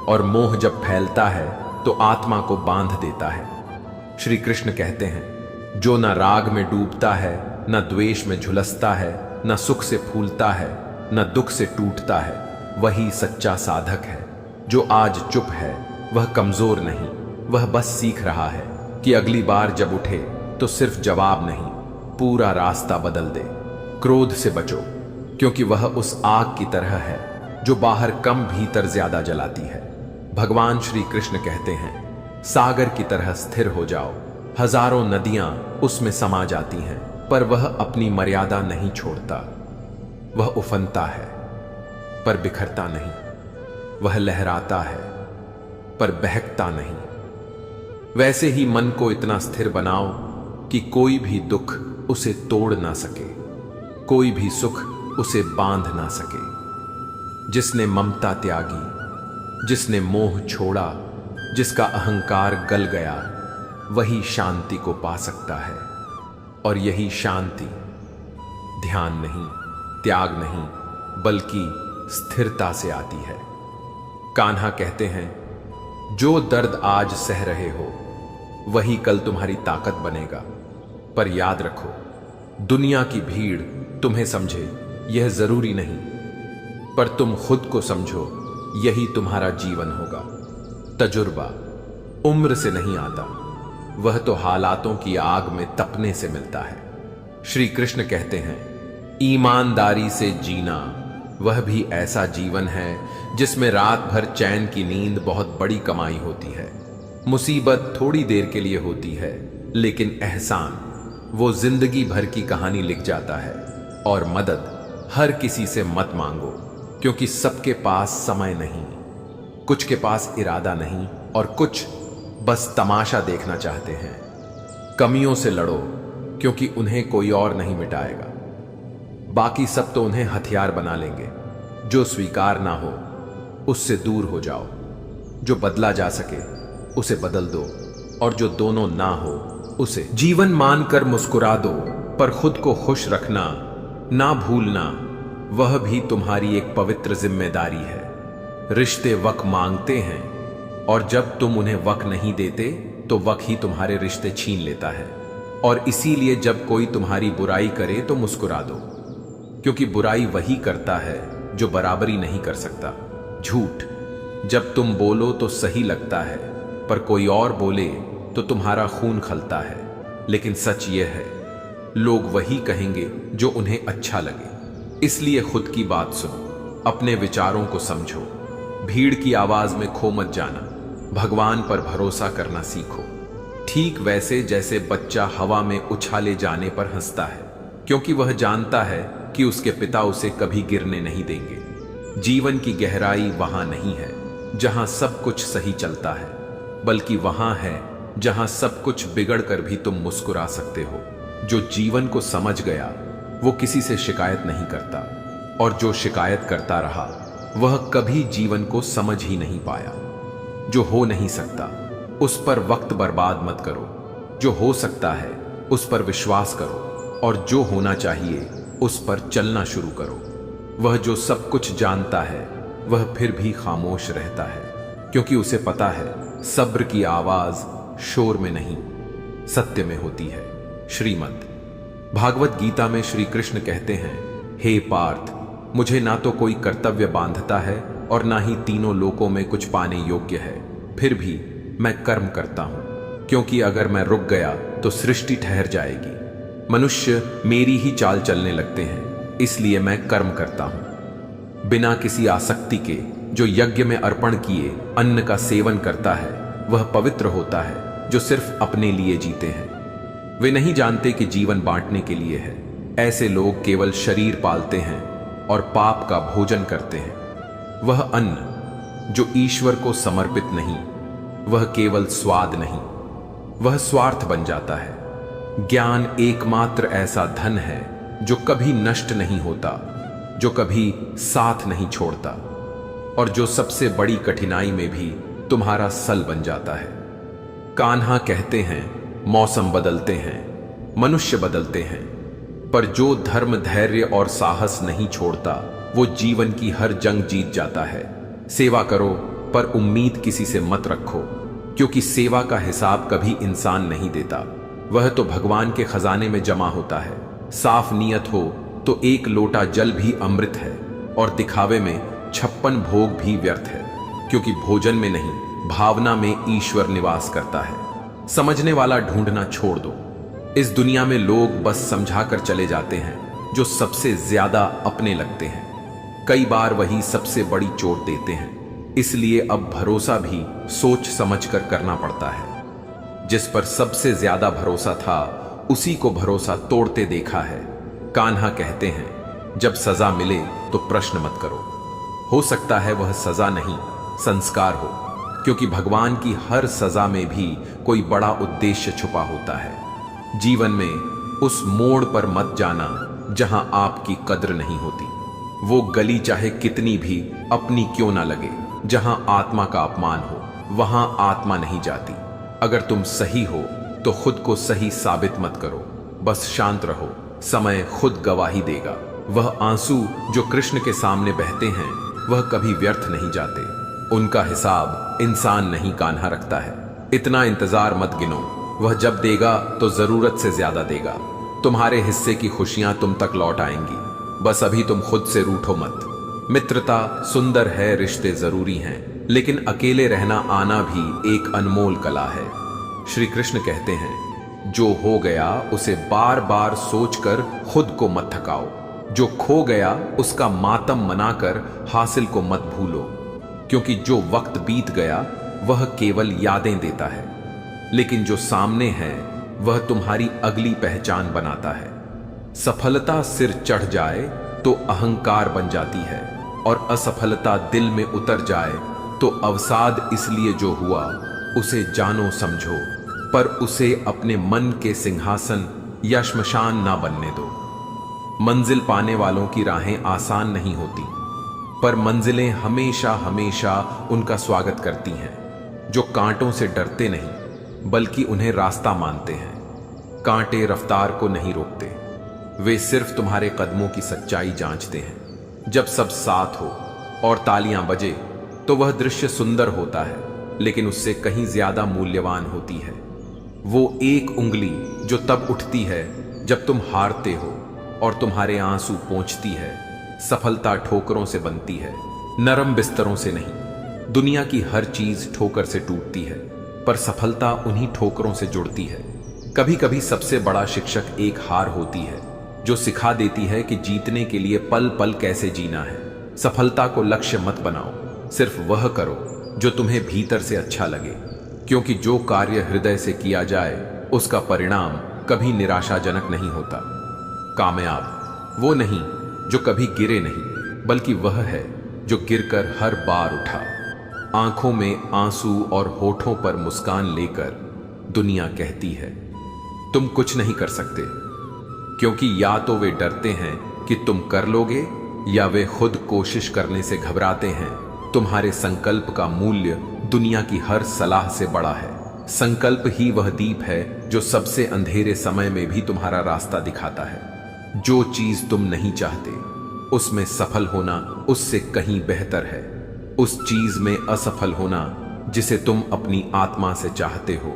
और मोह जब फैलता है तो आत्मा को बांध देता है। श्री कृष्ण कहते हैं, जो न राग में डूबता है, न द्वेष में झुलसता है, न सुख से फूलता है, न दुख से टूटता है, वही सच्चा साधक है। जो आज चुप है वह कमजोर नहीं, वह बस सीख रहा है कि अगली बार जब उठे तो सिर्फ जवाब नहीं, पूरा रास्ता बदल दे। क्रोध से बचो, क्योंकि वह उस आग की तरह है जो बाहर कम भीतर ज्यादा जलाती है। भगवान श्री कृष्ण कहते हैं, सागर की तरह स्थिर हो जाओ। हजारों नदियां उसमें समा जाती हैं, पर वह अपनी मर्यादा नहीं छोड़ता। वह उफनता है पर बिखरता नहीं, वह लहराता है पर बहकता नहीं। वैसे ही मन को इतना स्थिर बनाओ कि कोई भी दुख उसे तोड़ ना सके, कोई भी सुख उसे बांध ना सके। जिसने ममता त्यागी, जिसने मोह छोड़ा, जिसका अहंकार गल गया, वही शांति को पा सकता है। और यही शांति ध्यान नहीं, त्याग नहीं, बल्कि स्थिरता से आती है। कान्हा कहते हैं, जो दर्द आज सह रहे हो वही कल तुम्हारी ताकत बनेगा। पर याद रखो, दुनिया की भीड़ तुम्हें समझे यह जरूरी नहीं, पर तुम खुद को समझो, यही तुम्हारा जीवन होगा। तजुर्बा उम्र से नहीं आता, वह तो हालातों की आग में तपने से मिलता है। श्री कृष्ण कहते हैं, ईमानदारी से जीना वह भी ऐसा जीवन है जिसमें रात भर चैन की नींद बहुत बड़ी कमाई होती है। मुसीबत थोड़ी देर के लिए होती है, लेकिन एहसान वो जिंदगी भर की कहानी लिख जाता है। और मदद हर किसी से मत मांगो, क्योंकि सबके पास समय नहीं, कुछ के पास इरादा नहीं, और कुछ बस तमाशा देखना चाहते हैं। कमियों से लड़ो, क्योंकि उन्हें कोई और नहीं मिटाएगा। बाकी सब तो उन्हें हथियार बना लेंगे। जो स्वीकार ना हो उससे दूर हो जाओ, जो बदला जा सके उसे बदल दो, और जो दोनों ना हो उसे जीवन मानकर मुस्कुरा दो। पर खुद को खुश रखना ना भूलना, वह भी तुम्हारी एक पवित्र जिम्मेदारी है। रिश्ते वक्त मांगते हैं, और जब तुम उन्हें वक्त नहीं देते तो वक्त ही तुम्हारे रिश्ते छीन लेता है। और इसीलिए जब कोई तुम्हारी बुराई करे तो मुस्कुरा दो, क्योंकि बुराई वही करता है जो बराबरी नहीं कर सकता। झूठ जब तुम बोलो तो सही लगता है, पर कोई और बोले तो तुम्हारा खून खलता है। लेकिन सच यह है, लोग वही कहेंगे जो उन्हें अच्छा लगे। इसलिए खुद की बात सुनो, अपने विचारों को समझो, भीड़ की आवाज में खो मत जाना, भगवान पर भरोसा करना सीखो। ठीक वैसे जैसे बच्चा हवा में उछाले जाने पर हंसता है, क्योंकि वह जानता है कि उसके पिता उसे कभी गिरने नहीं देंगे। जीवन की गहराई वहां नहीं है जहां सब कुछ सही चलता है, बल्कि वहां है जहां सब कुछ बिगड़ कर भी तुम मुस्कुरा सकते हो। जो जीवन को समझ गया वो किसी से शिकायत नहीं करता, और जो शिकायत करता रहा वह कभी जीवन को समझ ही नहीं पाया। जो हो नहीं सकता उस पर वक्त बर्बाद मत करो, जो हो सकता है उस पर विश्वास करो और जो होना चाहिए उस पर चलना शुरू करो। वह जो सब कुछ जानता है वह फिर भी खामोश रहता है, क्योंकि उसे पता है सब्र की आवाज शोर में नहीं, सत्य में होती है। श्रीमद् भागवत गीता में श्री कृष्ण कहते हैं, हे पार्थ, मुझे ना तो कोई कर्तव्य बांधता है और ना ही तीनों लोकों में कुछ पाने योग्य है, फिर भी मैं कर्म करता हूं, क्योंकि अगर मैं रुक गया तो सृष्टि ठहर जाएगी। मनुष्य मेरी ही चाल चलने लगते हैं, इसलिए मैं कर्म करता हूं। बिना किसी आसक्ति के जो यज्ञ में अर्पण किए अन्न का सेवन करता है वह पवित्र होता है, जो सिर्फ अपने लिए जीते हैं। वे नहीं जानते कि जीवन बांटने के लिए है। ऐसे लोग केवल शरीर पालते हैं और पाप का भोजन करते हैं। वह अन्न जो ईश्वर को समर्पित नहीं, वह केवल स्वाद नहीं, वह स्वार्थ बन जाता है। ज्ञान एकमात्र ऐसा धन है जो कभी नष्ट नहीं होता, जो कभी साथ नहीं छोड़ता और जो सबसे बड़ी कठिनाई में भी तुम्हारा सल बन जाता है। कान्हा कहते हैं, मौसम बदलते हैं, मनुष्य बदलते हैं, पर जो धर्म, धैर्य और साहस नहीं छोड़ता वो जीवन की हर जंग जीत जाता है। सेवा करो पर उम्मीद किसी से मत रखो, क्योंकि सेवा का हिसाब कभी इंसान नहीं देता, वह तो भगवान के खजाने में जमा होता है। साफ नीयत हो तो एक लोटा जल भी अमृत है और दिखावे में 56 भोग भी व्यर्थ है, क्योंकि भोजन में नहीं भावना में ईश्वर निवास करता है। समझने वाला ढूंढना छोड़ दो। इस दुनिया में लोग बस समझाकर चले जाते हैं जो सबसे ज्यादा अपने लगते हैं। कई बार वही सबसे बड़ी चोट देते हैं, इसलिए अब भरोसा भी सोच समझकर करना पड़ता है। जिस पर सबसे ज्यादा भरोसा था उसी को भरोसा तोड़ते देखा है। कान्हा कहते हैं, जब सजा मिले तो प्रश्न मत करो। हो सकता है वह सजा नहीं संस्कार हो, क्योंकि भगवान की हर सजा में भी कोई बड़ा उद्देश्य छुपा होता है। जीवन में उस मोड़ पर मत जाना जहां आपकी कद्र नहीं होती। वो गली चाहे कितनी भी अपनी क्यों ना लगे, जहां आत्मा का अपमान हो वहां आत्मा नहीं जाती। अगर तुम सही हो तो खुद को सही साबित मत करो, बस शांत रहो, समय खुद गवाही देगा। वह आंसू जो कृष्ण के सामने बहते हैं वह कभी व्यर्थ नहीं जाते, उनका हिसाब इंसान नहीं कान्हा रखता है। इतना इंतजार मत गिनो, वह जब देगा तो जरूरत से ज्यादा देगा। तुम्हारे हिस्से की खुशियां तुम तक लौट आएंगी, बस अभी तुम खुद से रूठो मत। मित्रता सुंदर है, रिश्ते जरूरी हैं, लेकिन अकेले रहना आना भी एक अनमोल कला है। श्री कृष्ण कहते हैं, जो हो गया उसे बार बार सोचकर खुद को मत थकाओ। जो खो गया उसका मातम मनाकर हासिल को मत भूलो, क्योंकि जो वक्त बीत गया वह केवल यादें देता है, लेकिन जो सामने है वह तुम्हारी अगली पहचान बनाता है। सफलता सिर चढ़ जाए तो अहंकार बन जाती है, और असफलता दिल में उतर जाए तो अवसाद। इसलिए जो हुआ उसे जानो समझो, पर उसे अपने मन के सिंहासन या श्मशान ना बनने दो। मंजिल पाने वालों की राहें आसान नहीं होती, पर मंजिलें हमेशा हमेशा उनका स्वागत करती हैं जो कांटों से डरते नहीं बल्कि उन्हें रास्ता मानते हैं। कांटे रफ्तार को नहीं रोकते, वे सिर्फ तुम्हारे कदमों की सच्चाई जांचते हैं। जब सब साथ हो और तालियां बजे तो वह दृश्य सुंदर होता है, लेकिन उससे कहीं ज्यादा मूल्यवान होती है वो एक उंगली जो तब उठती है जब तुम हारते हो और तुम्हारे आंसू पोंछती है। सफलता ठोकरों से बनती है, नरम बिस्तरों से नहीं। दुनिया की हर चीज ठोकर से टूटती है, पर सफलता उन्हीं ठोकरों से जुड़ती है। कभी कभी सबसे बड़ा शिक्षक एक हार होती है जो सिखा देती है कि जीतने के लिए पल पल कैसे जीना है। सफलता को लक्ष्य मत बनाओ, सिर्फ वह करो जो तुम्हें भीतर से अच्छा लगे, क्योंकि जो कार्य हृदय से किया जाए उसका परिणाम कभी निराशाजनक नहीं होता। कामयाब वो नहीं जो कभी गिरे नहीं, बल्कि वह है जो गिरकर हर बार उठा। आंखों में आंसू और होठों पर मुस्कान लेकर दुनिया कहती है, तुम कुछ नहीं कर सकते, क्योंकि या तो वे डरते हैं कि तुम कर लोगे, या वे खुद कोशिश करने से घबराते हैं। तुम्हारे संकल्प का मूल्य दुनिया की हर सलाह से बड़ा है। संकल्प ही वह दीप है जो सबसे अंधेरे समय में भी तुम्हारा रास्ता दिखाता है। जो चीज तुम नहीं चाहते उसमें सफल होना उससे कहीं बेहतर है उस चीज में असफल होना जिसे तुम अपनी आत्मा से चाहते हो।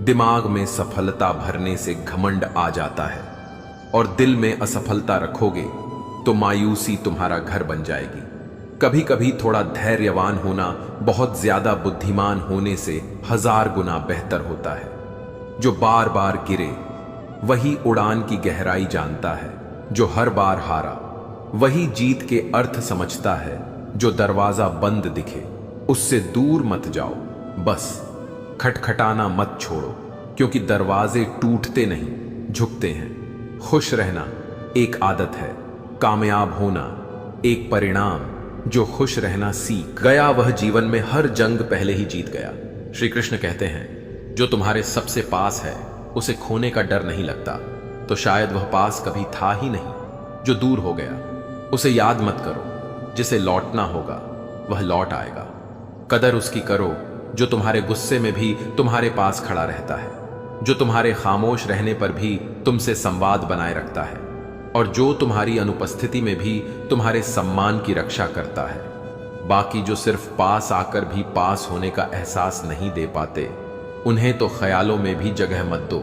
दिमाग में सफलता भरने से घमंड आ जाता है और दिल में असफलता रखोगे तो मायूसी तुम्हारा घर बन जाएगी। कभी कभी थोड़ा धैर्यवान होना बहुत ज्यादा बुद्धिमान होने से 1000 गुना बेहतर होता है। जो बार बार गिरे वही उड़ान की गहराई जानता है। जो हर बार हारा वही जीत के अर्थ समझता है। जो दरवाजा बंद दिखे उससे दूर मत जाओ, बस खटखटाना मत छोड़ो, क्योंकि दरवाजे टूटते नहीं झुकते हैं। खुश रहना एक आदत है, कामयाब होना एक परिणाम। जो खुश रहना सीख गया वह जीवन में हर जंग पहले ही जीत गया। श्री कृष्ण कहते हैं जो तुम्हारे सबसे पास है उसे खोने का डर नहीं लगता, तो शायद वह पास कभी था ही नहीं। जो दूर हो गया उसे याद मत करो, जिसे लौटना होगा वह लौट आएगा। कदर उसकी करो जो तुम्हारे गुस्से में भी तुम्हारे पास खड़ा रहता है, जो तुम्हारे खामोश रहने पर भी तुमसे संवाद बनाए रखता है, और जो तुम्हारी अनुपस्थिति में भी तुम्हारे सम्मान की रक्षा करता है। बाकी जो सिर्फ पास आकर भी पास होने का एहसास नहीं दे पाते, उन्हें तो ख्यालों में भी जगह मत दो।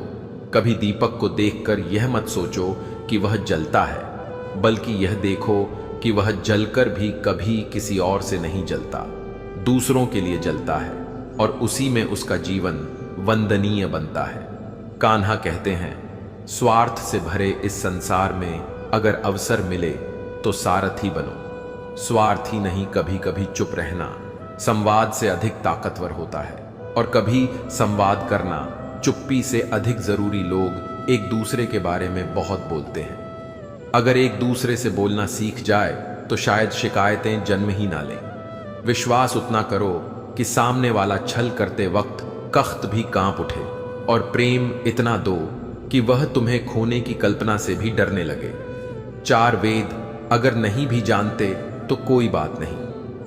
कभी दीपक को देखकर यह मत सोचो कि वह जलता है, बल्कि यह देखो कि वह जलकर भी कभी किसी और से नहीं जलता, दूसरों के लिए जलता है, और उसी में उसका जीवन वंदनीय बनता है। कान्हा कहते हैं स्वार्थ से भरे इस संसार में अगर अवसर मिले तो सारथी बनो। स्वार्थी नहीं, कभी कभी चुप रहना संवाद से अधिक ताकतवर होता है, और कभी संवाद करना चुप्पी से अधिक जरूरी। लोग एक दूसरे के बारे में बहुत बोलते हैं, अगर एक दूसरे से बोलना सीख जाए तो शायद शिकायतें जन्म ही ना लें। विश्वास उतना करो कि सामने वाला छल करते वक्त कख्त भी कांप उठे, और प्रेम इतना दो कि वह तुम्हें खोने की कल्पना से भी डरने लगे। 4 वेद अगर नहीं भी जानते तो कोई बात नहीं,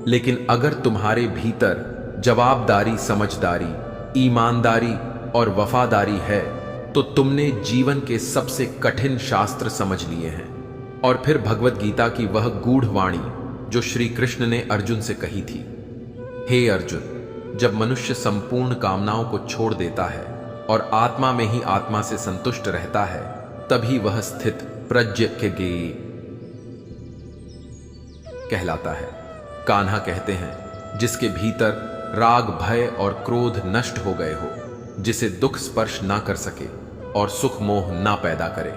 लेकिन अगर तुम्हारे भीतर जवाबदारी, समझदारी, ईमानदारी और वफादारी है तो तुमने जीवन के सबसे कठिन शास्त्र समझ लिए हैं। और फिर भगवत गीता की वह गूढ़ वाणी जो श्री कृष्ण ने अर्जुन से कही थी, हे अर्जुन, जब मनुष्य संपूर्ण कामनाओं को छोड़ देता है और आत्मा में ही आत्मा से संतुष्ट रहता है, तभी वह स्थित प्रज्ञ के गेय कहलाता है। कान्हा कहते हैं जिसके भीतर राग, भय और क्रोध नष्ट हो गए हो, जिसे दुख स्पर्श ना कर सके और सुख मोह ना पैदा करे,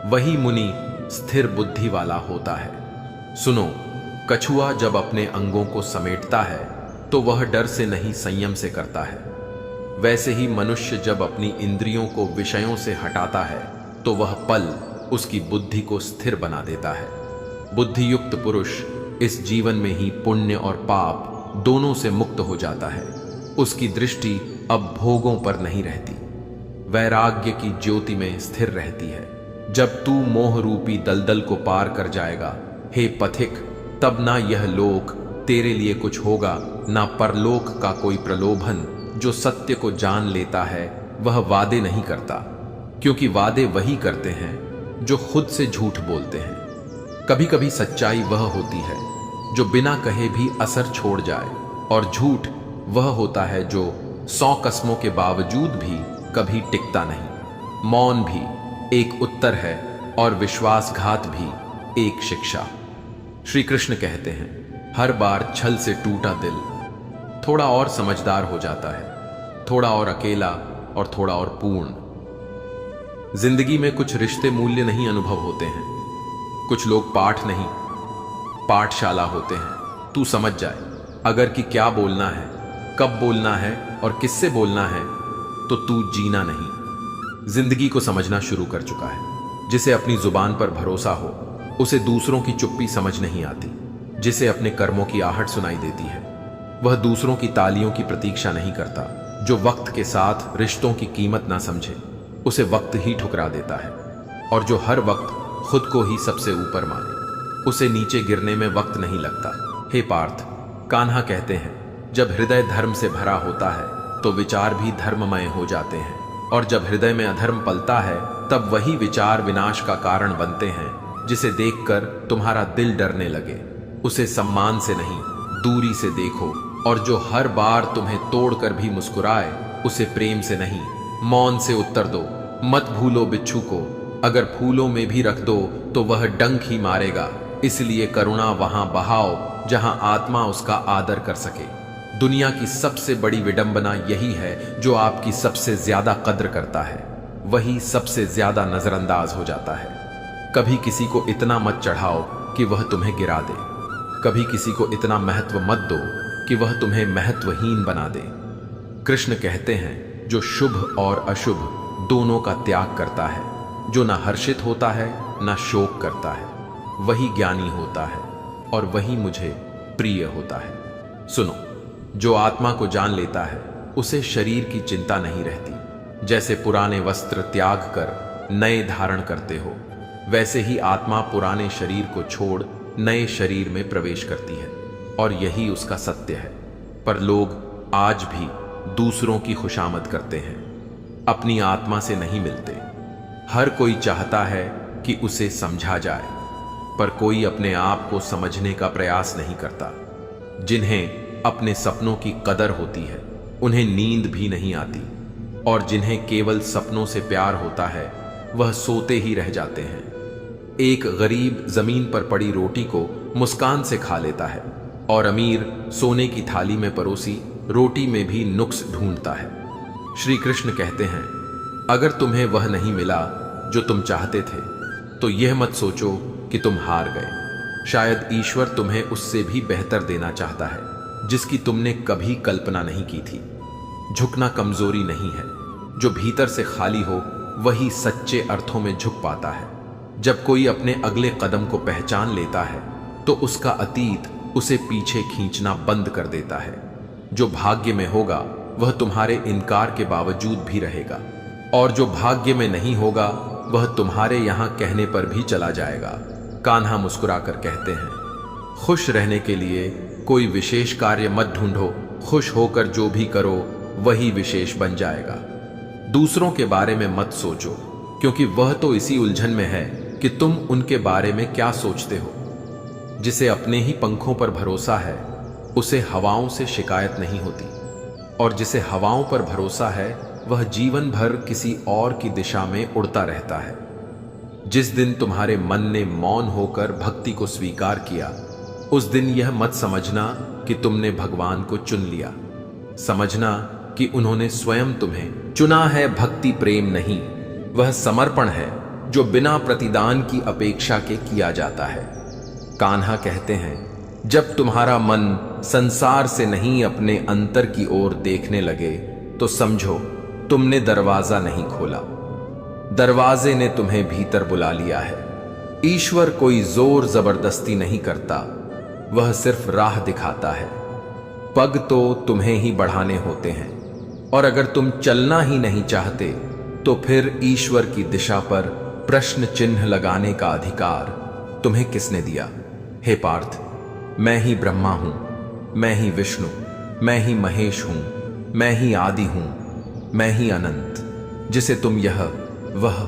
वही मुनि स्थिर बुद्धि वाला होता है। सुनो, कछुआ जब अपने अंगों को समेटता है तो वह डर से नहीं संयम से करता है। वैसे ही मनुष्य जब अपनी इंद्रियों को विषयों से हटाता है तो वह पल उसकी बुद्धि को स्थिर बना देता है। बुद्धियुक्त पुरुष इस जीवन में ही पुण्य और पाप दोनों से मुक्त हो जाता है। उसकी दृष्टि अब भोगों पर नहीं रहती, वैराग्य की ज्योति में स्थिर रहती है। जब तू मोह रूपी दलदल को पार कर जाएगा, हे पथिक, तब ना यह लोक तेरे लिए कुछ होगा, ना परलोक का कोई प्रलोभन। जो सत्य को जान लेता है वह वादे नहीं करता, क्योंकि वादे वही करते हैं जो खुद से झूठ बोलते हैं। कभी कभी सच्चाई वह होती है जो बिना कहे भी असर छोड़ जाए, और झूठ वह होता है जो 100 कस्मों के बावजूद भी कभी टिकता नहीं। मौन भी एक उत्तर है और विश्वासघात भी एक शिक्षा। श्री कृष्ण कहते हैं हर बार छल से टूटा दिल थोड़ा और समझदार हो जाता है, थोड़ा और अकेला और थोड़ा और पूर्ण। जिंदगी में कुछ रिश्ते मूल्य नहीं अनुभव होते हैं, कुछ लोग पाठ नहीं पाठशाला होते हैं। तू समझ जाए अगर कि क्या बोलना है, कब बोलना है और किससे बोलना है, तो तू जीना नहीं, जिंदगी को समझना शुरू कर चुका है। जिसे अपनी जुबान पर भरोसा हो उसे दूसरों की चुप्पी समझ नहीं आती। जिसे अपने कर्मों की आहट सुनाई देती है वह दूसरों की तालियों की प्रतीक्षा नहीं करता। जो वक्त के साथ रिश्तों की कीमत ना समझे उसे वक्त ही ठुकरा देता है, और जो हर वक्त खुद को ही सबसे ऊपर माने उसे नीचे गिरने में वक्त नहीं लगता। हे पार्थ, कान्हा कहते हैं जब हृदय धर्म से भरा होता है तो विचार भी धर्ममय हो जाते हैं, और जब हृदय में अधर्म पलता है तब वही विचार विनाश का कारण बनते हैं। जिसे देखकर तुम्हारा दिल डरने लगे उसे सम्मान से नहीं दूरी से देखो, और जो हर बार तुम्हें तोड़कर भी मुस्कुराए उसे प्रेम से नहीं मौन से उत्तर दो। मत भूलो बिच्छू को, अगर फूलों में भी रख दो तो वह डंक ही मारेगा। इसलिए करुणा वहां बहाओ जहां आत्मा उसका आदर कर सके। दुनिया की सबसे बड़ी विडंबना यही है, जो आपकी सबसे ज्यादा कद्र करता है वही सबसे ज्यादा नजरअंदाज हो जाता है। कभी किसी को इतना मत चढ़ाओ कि वह तुम्हें गिरा दे, कभी किसी को इतना महत्व मत दो कि वह तुम्हें महत्वहीन बना दे। कृष्ण कहते हैं, जो शुभ और अशुभ दोनों का त्याग करता है, जो न हर्षित होता है न शोक करता है, वही ज्ञानी होता है और वही मुझे प्रिय होता है। सुनो, जो आत्मा को जान लेता है उसे शरीर की चिंता नहीं रहती। जैसे पुराने वस्त्र त्याग कर नए धारण करते हो, वैसे ही आत्मा पुराने शरीर को छोड़ नए शरीर में प्रवेश करती है, और यही उसका सत्य है। पर लोग आज भी दूसरों की खुशामद करते हैं, अपनी आत्मा से नहीं मिलते। हर कोई चाहता है कि उसे समझा जाए, पर कोई अपने आप को समझने का प्रयास नहीं करता। जिन्हें अपने सपनों की कदर होती है उन्हें नींद भी नहीं आती, और जिन्हें केवल सपनों से प्यार होता है वह सोते ही रह जाते हैं। एक गरीब जमीन पर पड़ी रोटी को मुस्कान से खा लेता है, और अमीर सोने की थाली में परोसी रोटी में भी नुक्स ढूंढता है। श्री कृष्ण कहते हैं, अगर तुम्हें वह नहीं मिला जो तुम चाहते थे तो यह मत सोचो कि तुम हार गए। शायद ईश्वर तुम्हें उससे भी बेहतर देना चाहता है जिसकी तुमने कभी कल्पना नहीं की थी। झुकना कमजोरी नहीं है, जो भीतर से खाली हो वही सच्चे अर्थों में झुक पाता है। जब कोई अपने अगले कदम को पहचान लेता है तो उसका अतीत उसे पीछे खींचना बंद कर देता है। जो भाग्य में होगा वह तुम्हारे इनकार के बावजूद भी रहेगा, और जो भाग्य में नहीं होगा वह तुम्हारे यहां कहने पर भी चला जाएगा। कान्हा मुस्कुराकर कहते हैं, खुश रहने के लिए कोई विशेष कार्य मत ढूंढो, खुश होकर जो भी करो वही विशेष बन जाएगा। दूसरों के बारे में मत सोचो, क्योंकि वह तो इसी उलझन में है कि तुम उनके बारे में क्या सोचते हो। जिसे अपने ही पंखों पर भरोसा है उसे हवाओं से शिकायत नहीं होती, और जिसे हवाओं पर भरोसा है वह जीवन भर किसी और की दिशा में उड़ता रहता है। जिस दिन तुम्हारे मन ने मौन होकर भक्ति को स्वीकार किया, उस दिन यह मत समझना कि तुमने भगवान को चुन लिया। समझना कि उन्होंने स्वयं तुम्हें चुना है। भक्ति प्रेम नहीं, वह समर्पण है जो बिना प्रतिदान की अपेक्षा के किया जाता है। कान्हा कहते हैं, जब तुम्हारा मन संसार से नहीं अपने अंतर की ओर देखने लगे तो समझो तुमने दरवाजा नहीं खोला, दरवाजे ने तुम्हें भीतर बुला लिया है। ईश्वर कोई जोर जबरदस्ती नहीं करता, वह सिर्फ राह दिखाता है। पग तो तुम्हें ही बढ़ाने होते हैं, और अगर तुम चलना ही नहीं चाहते तो फिर ईश्वर की दिशा पर प्रश्न चिन्ह लगाने का अधिकार तुम्हें किसने दिया? हे पार्थ, मैं ही ब्रह्मा हूं, मैं ही विष्णु, मैं ही महेश हूं, मैं ही आदि हूं, मैं ही अनंत। जिसे तुम यह वह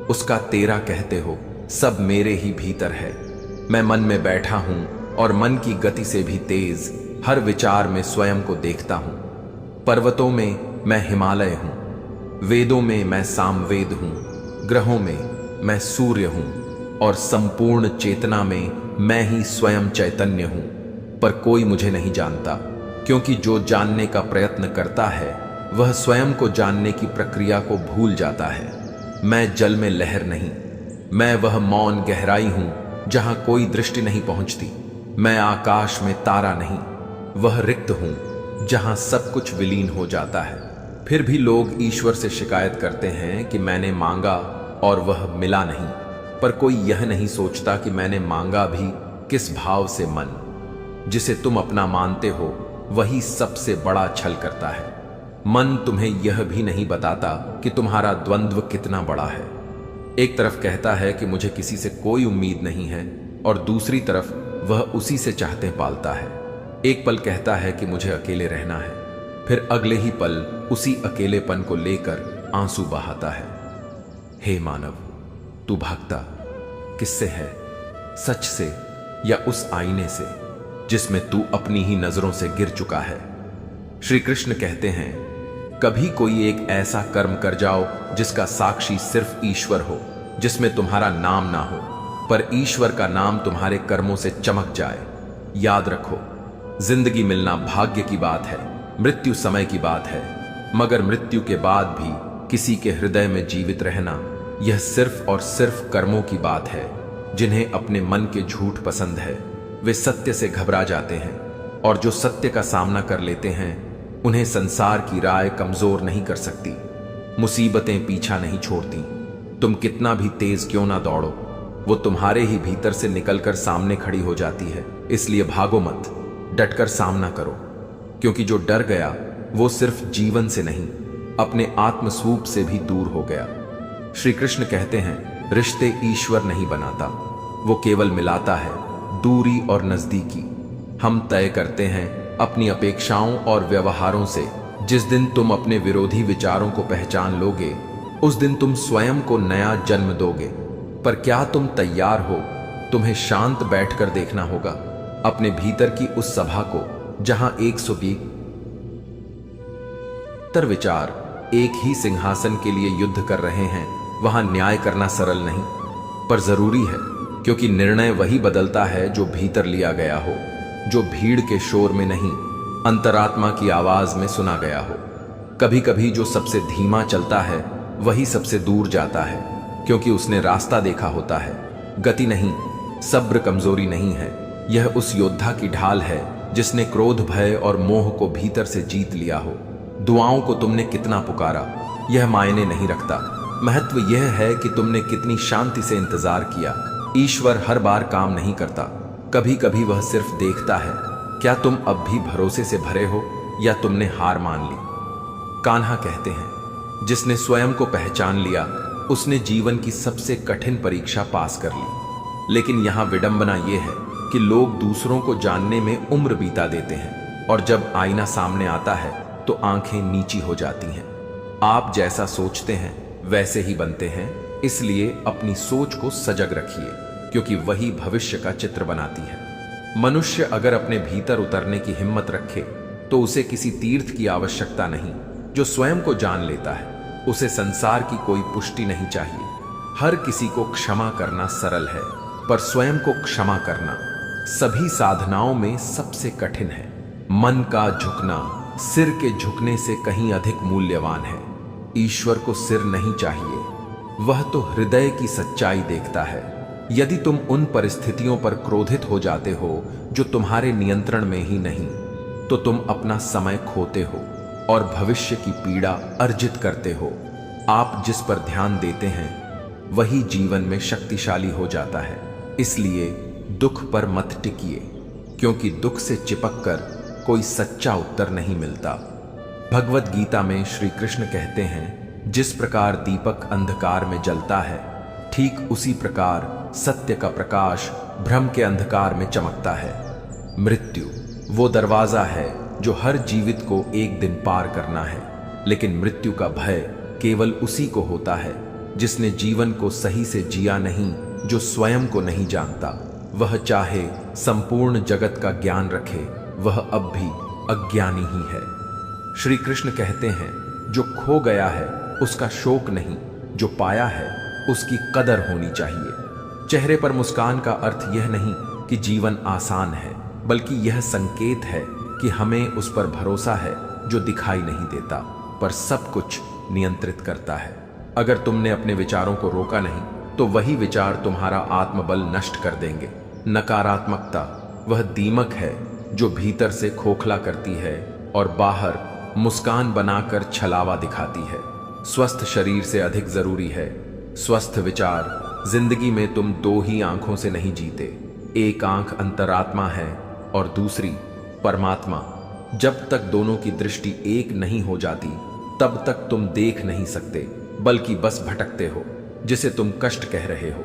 उसका तेरा कहते हो, सब मेरे ही भीतर है। मैं मन में बैठा हूं और मन की गति से भी तेज हर विचार में स्वयं को देखता हूं। पर्वतों में मैं हिमालय हूं, वेदों में मैं सामवेद हूं, ग्रहों में मैं सूर्य हूं, और संपूर्ण चेतना में मैं ही स्वयं चैतन्य हूं। पर कोई मुझे नहीं जानता, क्योंकि जो जानने का प्रयत्न करता है वह स्वयं को जानने की प्रक्रिया को भूल जाता है। मैं जल में लहर नहीं, मैं वह मौन गहराई हूं जहां कोई दृष्टि नहीं पहुंचती। मैं आकाश में तारा नहीं, वह रिक्त हूं जहां सब कुछ विलीन हो जाता है। फिर भी लोग ईश्वर से शिकायत करते हैं कि मैंने मांगा और वह मिला नहीं, पर कोई यह नहीं सोचता कि मैंने मांगा भी किस भाव से। मन जिसे तुम अपना मानते हो वही सबसे बड़ा छल करता है। मन तुम्हें यह भी नहीं बताता कि तुम्हारा द्वंद्व कितना बड़ा है। एक तरफ कहता है कि मुझे किसी से कोई उम्मीद नहीं है, और दूसरी तरफ वह उसी से चाहते पालता है। एक पल कहता है कि मुझे अकेले रहना है, फिर अगले ही पल उसी अकेलेपन को लेकर आंसू बहाता है। हे मानव, तू भागता किससे है? सच से या उस आईने से जिसमें तू अपनी ही नजरों से गिर चुका है? श्री कृष्ण कहते हैं, कभी कोई एक ऐसा कर्म कर जाओ जिसका साक्षी सिर्फ ईश्वर हो, जिसमें तुम्हारा नाम ना हो, पर ईश्वर का नाम तुम्हारे कर्मों से चमक जाए। याद रखो, जिंदगी मिलना भाग्य की बात है, मृत्यु समय की बात है, मगर मृत्यु के बाद भी किसी के हृदय में जीवित रहना, यह सिर्फ और सिर्फ कर्मों की बात है। जिन्हें अपने मन के झूठ पसंद है वे सत्य से घबरा जाते हैं, और जो सत्य का सामना कर लेते हैं उन्हें संसार की राय कमजोर नहीं कर सकती। मुसीबतें पीछा नहीं छोड़ती। तुम कितना भी तेज क्यों ना दौड़ो, वो तुम्हारे ही भीतर से निकलकर सामने खड़ी हो जाती है। इसलिए भागो मत, डटकर सामना करो, क्योंकि जो डर गया वो सिर्फ जीवन से नहीं, अपने आत्मस्वरूप से भी दूर हो गया। श्री कृष्ण कहते हैं, रिश्ते ईश्वर नहीं बनाता, वो केवल मिलाता है दूरी और नजदीकी। हम तय करते हैं अपनी अपेक्षाओं और व्यवहारों से। जिस दिन तुम अपने विरोधी विचारों को पहचान लोगे, उस दिन तुम स्वयं को नया जन्म दोगे। पर क्या तुम तैयार हो? तुम्हें शांत बैठकर देखना होगा अपने भीतर की उस सभा को, जहां 172 विचार एक ही सिंहासन के लिए युद्ध कर रहे हैं। वहां न्याय करना सरल नहीं, पर जरूरी है, क्योंकि निर्णय वही बदलता है जो भीतर लिया गया हो, जो भीड़ के शोर में नहीं, अंतरात्मा की आवाज में सुना गया हो। कभी कभी जो सबसे धीमा चलता है वही सबसे दूर जाता है, क्योंकि उसने रास्ता देखा होता है। गति नहीं, सब्र कमजोरी नहीं है, यह उस योद्धा की ढाल है जिसने क्रोध, भय और मोह को भीतर से जीत लिया हो। दुआओं को तुमने कितना पुकारा यह मायने नहीं रखता, महत्व यह है कि तुमने कितनी शांति से इंतजार किया। ईश्वर हर बार काम नहीं करता, कभी कभी वह सिर्फ देखता है। क्या तुम अब भी भरोसे से भरे हो या तुमने हार मान ली? कान्हा कहते हैं, जिसने स्वयं को पहचान लिया उसने जीवन की सबसे कठिन परीक्षा पास कर ली। लेकिन यहां विडंबना यह है कि लोग दूसरों को जानने में उम्र बीता देते हैं, और जब आईना सामने आता है तो आंखें नीची हो जाती हैं। आप जैसा सोचते हैं वैसे ही बनते हैं, इसलिए अपनी सोच को सजग रखिए, क्योंकि वही भविष्य का चित्र बनाती है। मनुष्य अगर अपने भीतर उतरने की हिम्मत रखे तो उसे किसी तीर्थ की आवश्यकता नहीं। जो स्वयं को जान लेता है उसे संसार की कोई पुष्टि नहीं चाहिए। हर किसी को क्षमा करना सरल है, पर स्वयं को क्षमा करना सभी साधनाओं में सबसे कठिन है। मन का झुकना सिर के झुकने से कहीं अधिक मूल्यवान है। ईश्वर को सिर नहीं चाहिए, वह तो हृदय की सच्चाई देखता है। यदि तुम उन परिस्थितियों पर क्रोधित हो जाते हो जो तुम्हारे नियंत्रण में ही नहीं, तो तुम अपना समय खोते हो और भविष्य की पीड़ा अर्जित करते हो। आप जिस पर ध्यान देते हैं वही जीवन में शक्तिशाली हो जाता है। इसलिए दुख पर मत टिकिए, क्योंकि दुख से चिपककर कोई सच्चा उत्तर नहीं मिलता। भगवत गीता में श्री कृष्ण कहते हैं, जिस प्रकार दीपक अंधकार में जलता है, ठीक उसी प्रकार सत्य का प्रकाश भ्रम के अंधकार में चमकता है। मृत्यु वो दरवाजा है जो हर जीवित को एक दिन पार करना है, लेकिन मृत्यु का भय केवल उसी को होता है जिसने जीवन को सही से जिया नहीं, जो स्वयं को नहीं जानता। वह चाहे संपूर्ण जगत का ज्ञान रखे, वह अब भी अज्ञानी ही है। श्री कृष्ण कहते हैं, जो खो गया है उसका शोक नहीं, जो पाया है उसकी कदर होनी चाहिए। चेहरे पर मुस्कान का अर्थ यह नहीं कि जीवन आसान है, बल्कि यह संकेत है कि हमें उस पर भरोसा है जो दिखाई नहीं देता पर सब कुछ नियंत्रित करता है। अगर तुमने अपने विचारों को रोका नहीं तो वही विचार तुम्हारा आत्मबल नष्ट कर देंगे। नकारात्मकता वह दीमक है जो भीतर से खोखला करती है और बाहर मुस्कान बनाकर छलावा दिखाती है। स्वस्थ शरीर से अधिक जरूरी है स्वस्थ विचार। जिंदगी में तुम दो ही आंखों से नहीं जीते, एक आंख अंतरात्मा है और दूसरी परमात्मा। जब तक दोनों की दृष्टि एक नहीं हो जाती तब तक तुम देख नहीं सकते, बल्कि बस भटकते हो। जिसे तुम कष्ट कह रहे हो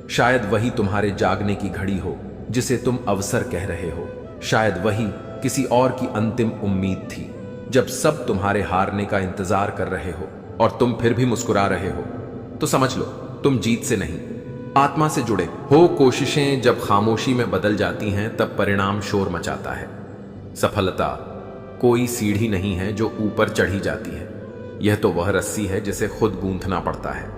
शायद वही तुम्हारे जागने की घड़ी हो, जिसे तुम अवसर कह रहे हो शायद वही किसी और की अंतिम उम्मीद थी। जब सब तुम्हारे हारने का इंतजार कर रहे हो और तुम फिर भी मुस्कुरा रहे हो, तो समझ लो तुम जीत से नहीं, आत्मा से जुड़े हो। कोशिशें जब खामोशी में बदल जाती हैं, तब परिणाम शोर मचाता है। सफलता कोई सीढ़ी नहीं है जो ऊपर चढ़ी जाती है, यह तो वह रस्सी है जिसे खुद गूंथना पड़ता है।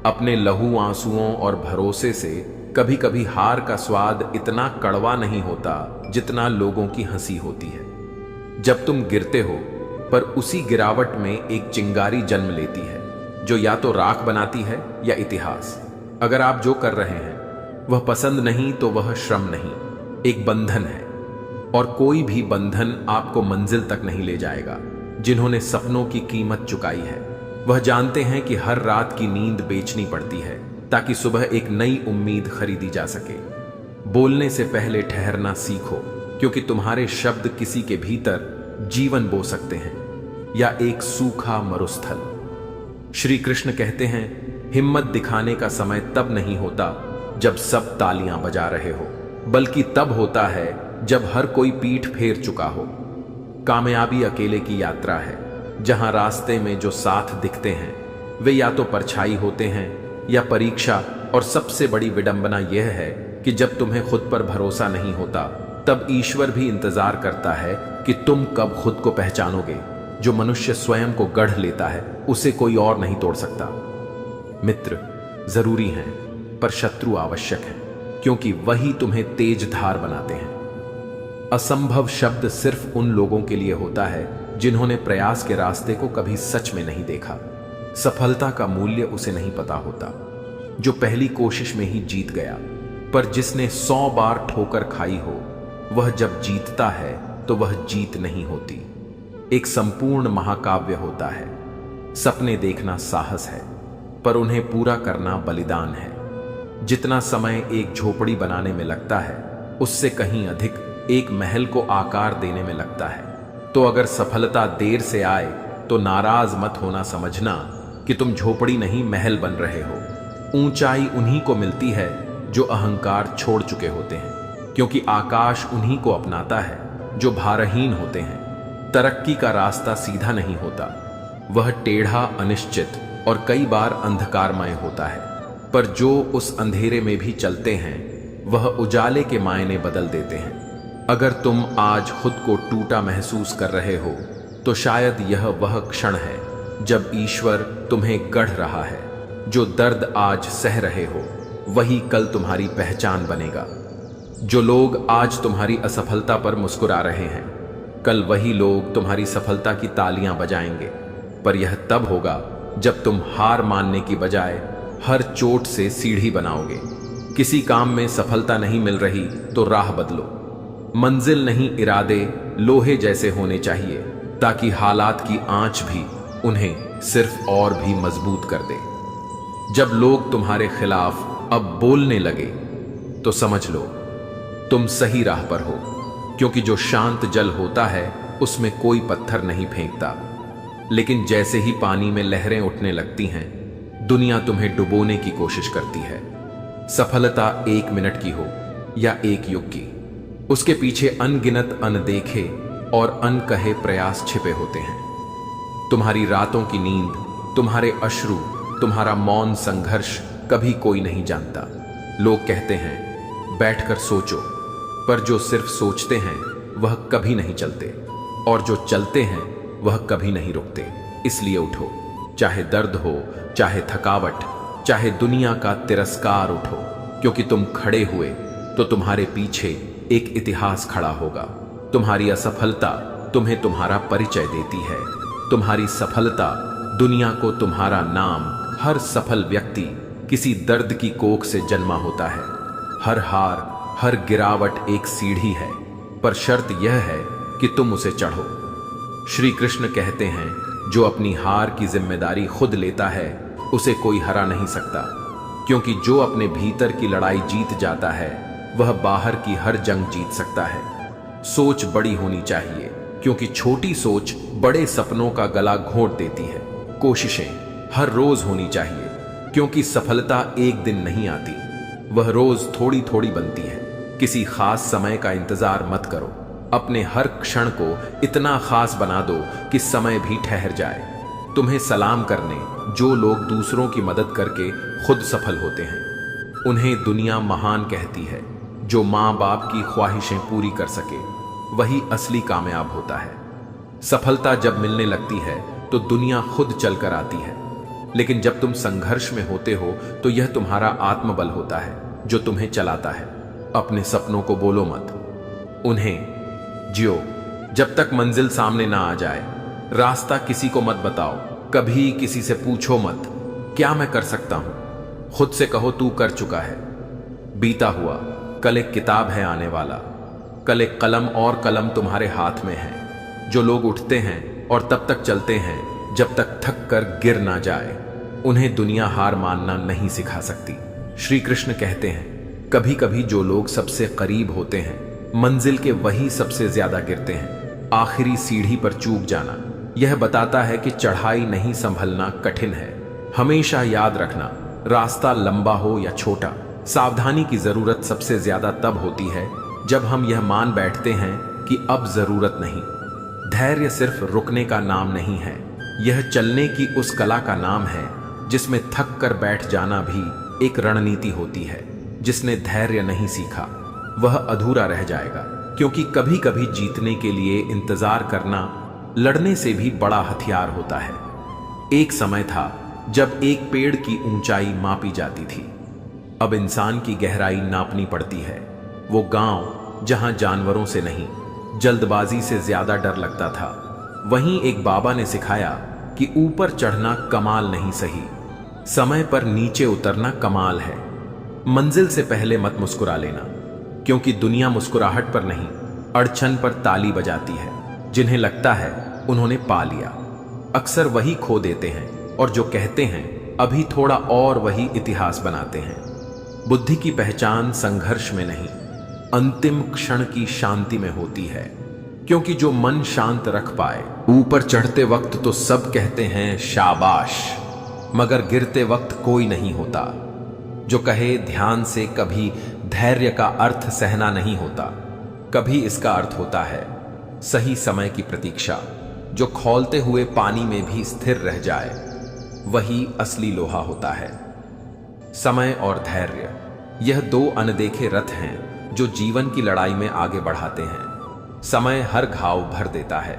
अपने लहू आंसुओं और भरोसे से कभी कभी हार का स्वाद इतना कड़वा नहीं होता जितना लोगों की हंसी होती है। जब तुम गिरते हो, पर उसी गिरावट में एक चिंगारी जन्म लेती है जो या तो राख बनाती है या इतिहास। अगर आप जो कर रहे हैं वह पसंद नहीं, तो वह श्रम नहीं, एक बंधन है। और कोई भी बंधन आपको मंजिल तक नहीं ले जाएगा। जिन्होंने सपनों की कीमत चुकाई है वह जानते हैं कि हर रात की नींद बेचनी पड़ती है ताकि सुबह एक नई उम्मीद खरीदी जा सके। बोलने से पहले ठहरना सीखो, क्योंकि तुम्हारे शब्द किसी के भीतर जीवन बो सकते हैं या एक सूखा मरुस्थल। श्री कृष्ण कहते हैं, हिम्मत दिखाने का समय तब नहीं होता जब सब तालियां बजा रहे हो, बल्कि तब होता है जब हर कोई पीठ फेर चुका हो। कामयाबी अकेले की यात्रा है, जहां रास्ते में जो साथ दिखते हैं वे या तो परछाई होते हैं या परीक्षा। और सबसे बड़ी विडंबना यह है कि जब तुम्हें खुद पर भरोसा नहीं होता, तब ईश्वर भी इंतजार करता है कि तुम कब खुद को पहचानोगे। जो मनुष्य स्वयं को गढ़ लेता है उसे कोई और नहीं तोड़ सकता। मित्र जरूरी हैं, पर शत्रु आवश्यक है, क्योंकि वही तुम्हें तेज धार बनाते हैं। असंभव शब्द सिर्फ उन लोगों के लिए होता है जिन्होंने प्रयास के रास्ते को कभी सच में नहीं देखा। सफलता का मूल्य उसे नहीं पता होता जो पहली कोशिश में ही जीत गया, पर जिसने 100 बार ठोकर खाई हो, वह जब जीतता है तो वह जीत नहीं होती, एक संपूर्ण महाकाव्य होता है। सपने देखना साहस है, पर उन्हें पूरा करना बलिदान है। जितना समय एक झोपड़ी बनाने में लगता है, उससे कहीं अधिक एक महल को आकार देने में लगता है। तो अगर सफलता देर से आए तो नाराज मत होना, समझना कि तुम झोपड़ी नहीं महल बन रहे हो। ऊंचाई उन्हीं को मिलती है जो अहंकार छोड़ चुके होते हैं, क्योंकि आकाश उन्हीं को अपनाता है जो भारहीन होते हैं। तरक्की का रास्ता सीधा नहीं होता, वह टेढ़ा, अनिश्चित और कई बार अंधकारमय होता है। पर जो उस अंधेरे में भी चलते हैं, वह उजाले के मायने बदल देते हैं। अगर तुम आज खुद को टूटा महसूस कर रहे हो, तो शायद यह वह क्षण है जब ईश्वर तुम्हें गढ़ रहा है। जो दर्द आज सह रहे हो, वही कल तुम्हारी पहचान बनेगा। जो लोग आज तुम्हारी असफलता पर मुस्कुरा रहे हैं, कल वही लोग तुम्हारी सफलता की तालियां बजाएंगे। पर यह तब होगा जब तुम हार मानने की बजाय हर चोट से सीढ़ी बनाओगे। किसी काम में सफलता नहीं मिल रही तो राह बदलो। मंजिल नहीं, इरादे लोहे जैसे होने चाहिए, ताकि हालात की आंच भी उन्हें सिर्फ और भी मजबूत कर दे। जब लोग तुम्हारे खिलाफ अब बोलने लगे, तो समझ लो तुम सही राह पर हो, क्योंकि जो शांत जल होता है उसमें कोई पत्थर नहीं फेंकता। लेकिन जैसे ही पानी में लहरें उठने लगती हैं, दुनिया तुम्हें डुबोने की कोशिश करती है। सफलता 1 मिनट की हो या 1 युग की, उसके पीछे अनगिनत अनदेखे और अनकहे प्रयास छिपे होते हैं। तुम्हारी रातों की नींद, तुम्हारे अश्रु, तुम्हारा मौन संघर्ष कभी कोई नहीं जानता। लोग कहते हैं बैठकर सोचो, पर जो सिर्फ सोचते हैं वह कभी नहीं चलते, और जो चलते हैं वह कभी नहीं रुकते। इसलिए उठो, चाहे दर्द हो, चाहे थकावट, चाहे दुनिया का तिरस्कार, उठो, क्योंकि तुम खड़े हुए तो तुम्हारे पीछे एक इतिहास खड़ा होगा। तुम्हारी असफलता तुम्हें तुम्हारा परिचय देती है। तुम्हारी सफलता दुनिया को तुम्हारा नाम। हर सफल व्यक्ति किसी दर्द की कोख से जन्मा होता है। हर हार, हर गिरावट एक सीढ़ी है, पर शर्त यह है कि तुम उसे चढ़ो। श्री कृष्ण कहते हैं, जो अपनी हार की जिम्मेदारी खुद लेता है उसे कोई हरा नहीं सकता, क्योंकि जो अपने भीतर की लड़ाई जीत जाता है वह बाहर की हर जंग जीत सकता है। सोच बड़ी होनी चाहिए, क्योंकि छोटी सोच बड़े सपनों का गला घोंट देती है। कोशिशें हर रोज होनी चाहिए, क्योंकि सफलता एक दिन नहीं आती, वह रोज थोड़ी थोड़ी बनती है। किसी खास समय का इंतजार मत करो, अपने हर क्षण को इतना खास बना दो कि समय भी ठहर जाए। तुम्हें सलाम करने जो लोग दूसरों की मदद करके खुद सफल होते हैं, उन्हें दुनिया महान कहती है। जो माँ बाप की ख्वाहिशें पूरी कर सके वही असली कामयाब होता है। सफलता जब मिलने लगती है तो दुनिया खुद चलकर आती है, लेकिन जब तुम संघर्ष में होते हो तो यह तुम्हारा आत्मबल होता है जो तुम्हें चलाता है। अपने सपनों को बोलो मत, उन्हें जियो जब तक मंजिल सामने ना आ जाए। रास्ता किसी को मत बताओ, कभी किसी से पूछो मत क्या मैं कर सकता हूं। खुद से कहो तू कर चुका है। बीता हुआ कल एक किताब है आने वाला, कल एक कलम और कलम तुम्हारे हाथ में है। जो लोग उठते हैं और तब तक चलते हैं जब तक थक कर गिर ना जाए, उन्हें दुनिया हार मानना नहीं सिखा सकती। श्री कृष्ण कहते हैं कभी कभी जो लोग सबसे करीब होते हैं मंजिल के वही सबसे ज्यादा गिरते हैं। आखिरी सीढ़ी पर चूक जाना यह बताता है कि चढ़ाई नहीं संभलना कठिन है। हमेशा याद रखना, रास्ता लंबा हो या छोटा, सावधानी की जरूरत सबसे ज्यादा तब होती है जब हम यह मान बैठते हैं कि अब जरूरत नहीं। धैर्य सिर्फ रुकने का नाम नहीं है, यह चलने की उस कला का नाम है जिसमें थक कर बैठ जाना भी एक रणनीति होती है। जिसने धैर्य नहीं सीखा वह अधूरा रह जाएगा, क्योंकि कभी कभी जीतने के लिए इंतजार करना लड़ने से भी बड़ा हथियार होता है। एक समय था जब एक पेड़ की ऊंचाई मापी जाती थी, अब इंसान की गहराई नापनी पड़ती है। वो गांव जहां जानवरों से नहीं जल्दबाजी से ज्यादा डर लगता था, वहीं एक बाबा ने सिखाया कि ऊपर चढ़ना कमाल नहीं सही, समय पर नीचे उतरना कमाल है। मंजिल से पहले मत मुस्कुरा लेना, क्योंकि दुनिया मुस्कुराहट पर नहीं अड़चन पर ताली बजाती है। जिन्हें लगता है उन्होंने पा लिया, अक्सर वही खो देते हैं, और जो कहते हैं अभी थोड़ा और, वही इतिहास बनाते हैं। बुद्धि की पहचान संघर्ष में नहीं अंतिम क्षण की शांति में होती है, क्योंकि जो मन शांत रख पाए ऊपर चढ़ते वक्त तो सब कहते हैं शाबाश, मगर गिरते वक्त कोई नहीं होता। जो कहे ध्यान से, कभी धैर्य का अर्थ सहना नहीं होता, कभी इसका अर्थ होता है सही समय की प्रतीक्षा। जो खौलते हुए पानी में भी स्थिर रह जाए वही असली लोहा होता है। समय और धैर्य यह दो अनदेखे रथ हैं जो जीवन की लड़ाई में आगे बढ़ाते हैं। समय हर घाव भर देता है,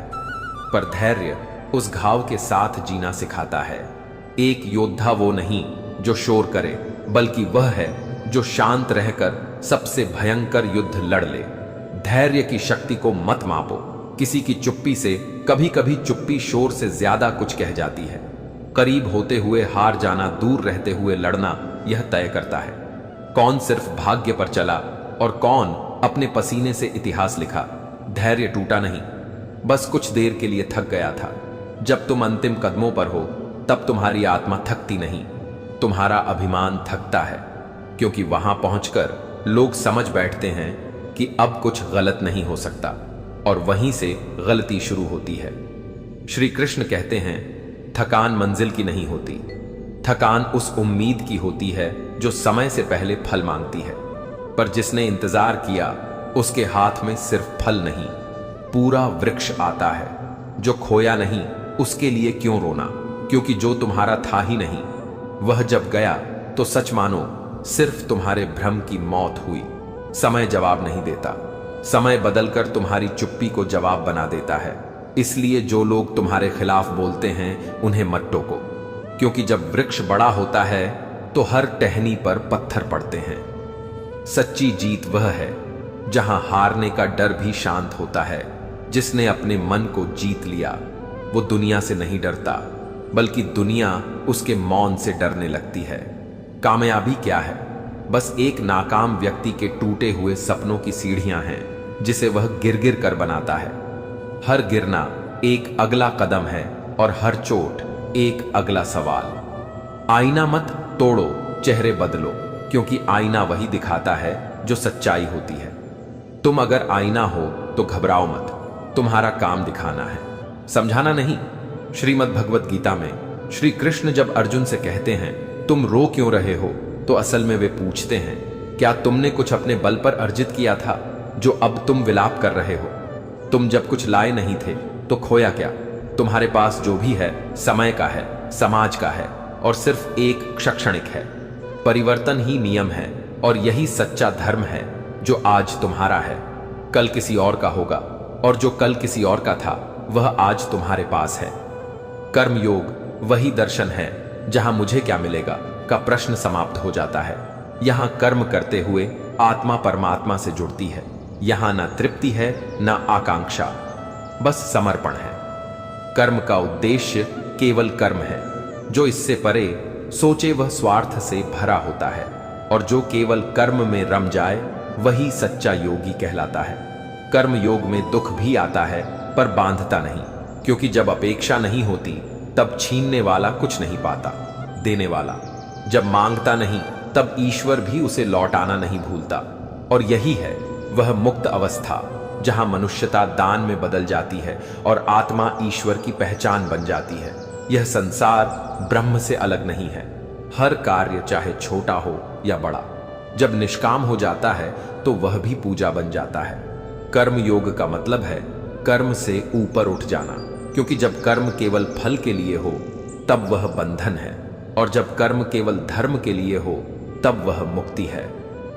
पर धैर्य उस घाव के साथ जीना सिखाता है। एक योद्धा वो नहीं जो शोर करे, बल्कि वह है जो शांत रहकर सबसे भयंकर युद्ध लड़ ले। धैर्य की शक्ति को मत मापो किसी की चुप्पी से, कभी कभी चुप्पी शोर से ज्यादा कुछ कह जाती है। करीब होते हुए हार जाना, दूर रहते हुए लड़ना, यह तय करता है कौन सिर्फ भाग्य पर चला और कौन अपने पसीने से इतिहास लिखा। धैर्य टूटा नहीं, बस कुछ देर के लिए थक गया था। जब तुम अंतिम कदमों पर हो तब तुम्हारी आत्मा थकती नहीं, तुम्हारा अभिमान थकता है, क्योंकि वहां पहुंचकर लोग समझ बैठते हैं कि अब कुछ गलत नहीं हो सकता, और वहीं से गलती शुरू होती है। श्री कृष्ण कहते हैं थकान मंजिल की नहीं होती, थकान उस उम्मीद की होती है जो समय से पहले फल मांगती है। पर जिसने इंतजार किया उसके हाथ में सिर्फ फल नहीं पूरा वृक्ष आता है। जो खोया नहीं उसके लिए क्यों रोना, क्योंकि जो तुम्हारा था ही नहीं वह जब गया तो सच मानो सिर्फ तुम्हारे भ्रम की मौत हुई। समय जवाब नहीं देता, समय बदलकर तुम्हारी चुप्पी को जवाब बना देता है। इसलिए जो लोग तुम्हारे खिलाफ बोलते हैं उन्हें मत टोको, क्योंकि जब वृक्ष बड़ा होता है तो हर टहनी पर पत्थर पड़ते हैं। सच्ची जीत वह है जहां हारने का डर भी शांत होता है। जिसने अपने मन को जीत लिया वो दुनिया से नहीं डरता, बल्कि दुनिया उसके मौन से डरने लगती है। कामयाबी क्या है? बस एक नाकाम व्यक्ति के टूटे हुए सपनों की सीढ़ियां हैं जिसे वह गिर गिर कर बनाता है। हर गिरना एक अगला कदम है और हर चोट एक अगला सवाल। आईना मत तोड़ो, चेहरे बदलो, क्योंकि आईना वही दिखाता है जो सच्चाई होती है। तुम अगर आईना हो तो घबराओ मत, तुम्हारा काम दिखाना है, समझाना नहीं। श्रीमद् भगवत गीता में श्री कृष्ण जब अर्जुन से कहते हैं तुम रो क्यों रहे हो, तो असल में वे पूछते हैं क्या तुमने कुछ अपने बल पर अर्जित किया था जो अब तुम विलाप कर रहे हो। तुम जब कुछ लाए नहीं थे तो खोया क्या? तुम्हारे पास जो भी है समय का है, समाज का है और सिर्फ एक शैक्षणिक है। परिवर्तन ही नियम है और यही सच्चा धर्म है जो आज तुम्हारा है, कल किसी और का होगा, और जो कल किसी और का था वह आज तुम्हारे पास है। कर्मयोग वही दर्शन है जहां मुझे क्या मिलेगा का प्रश्न समाप्त हो जाता है। यहां कर्म करते हुए आत्मा परमात्मा से जुड़ती है। यहां ना तृप्ति है ना आकांक्षा, बस समर्पण है। कर्म का उद्देश्य केवल कर्म है। जो इससे परे सोचे वह स्वार्थ से भरा होता है, और जो केवल कर्म में रम जाए वही सच्चा योगी कहलाता है। कर्म योग में दुख भी आता है पर बांधता नहीं, क्योंकि जब अपेक्षा नहीं होती तब छीनने वाला कुछ नहीं पाता, देने वाला जब मांगता नहीं तब ईश्वर भी उसे लौटाना नहीं भूलता। और यही है वह मुक्त अवस्था जहां मनुष्यता दान में बदल जाती है और आत्मा ईश्वर की पहचान बन जाती है। यह संसार ब्रह्म से अलग नहीं है। हर कार्य चाहे छोटा हो या बड़ा, जब निष्काम हो जाता है तो वह भी पूजा बन जाता है। कर्म योग का मतलब है कर्म से ऊपर उठ जाना, क्योंकि जब कर्म केवल फल के लिए हो तब वह बंधन है, और जब कर्म केवल धर्म के लिए हो तब वह मुक्ति है।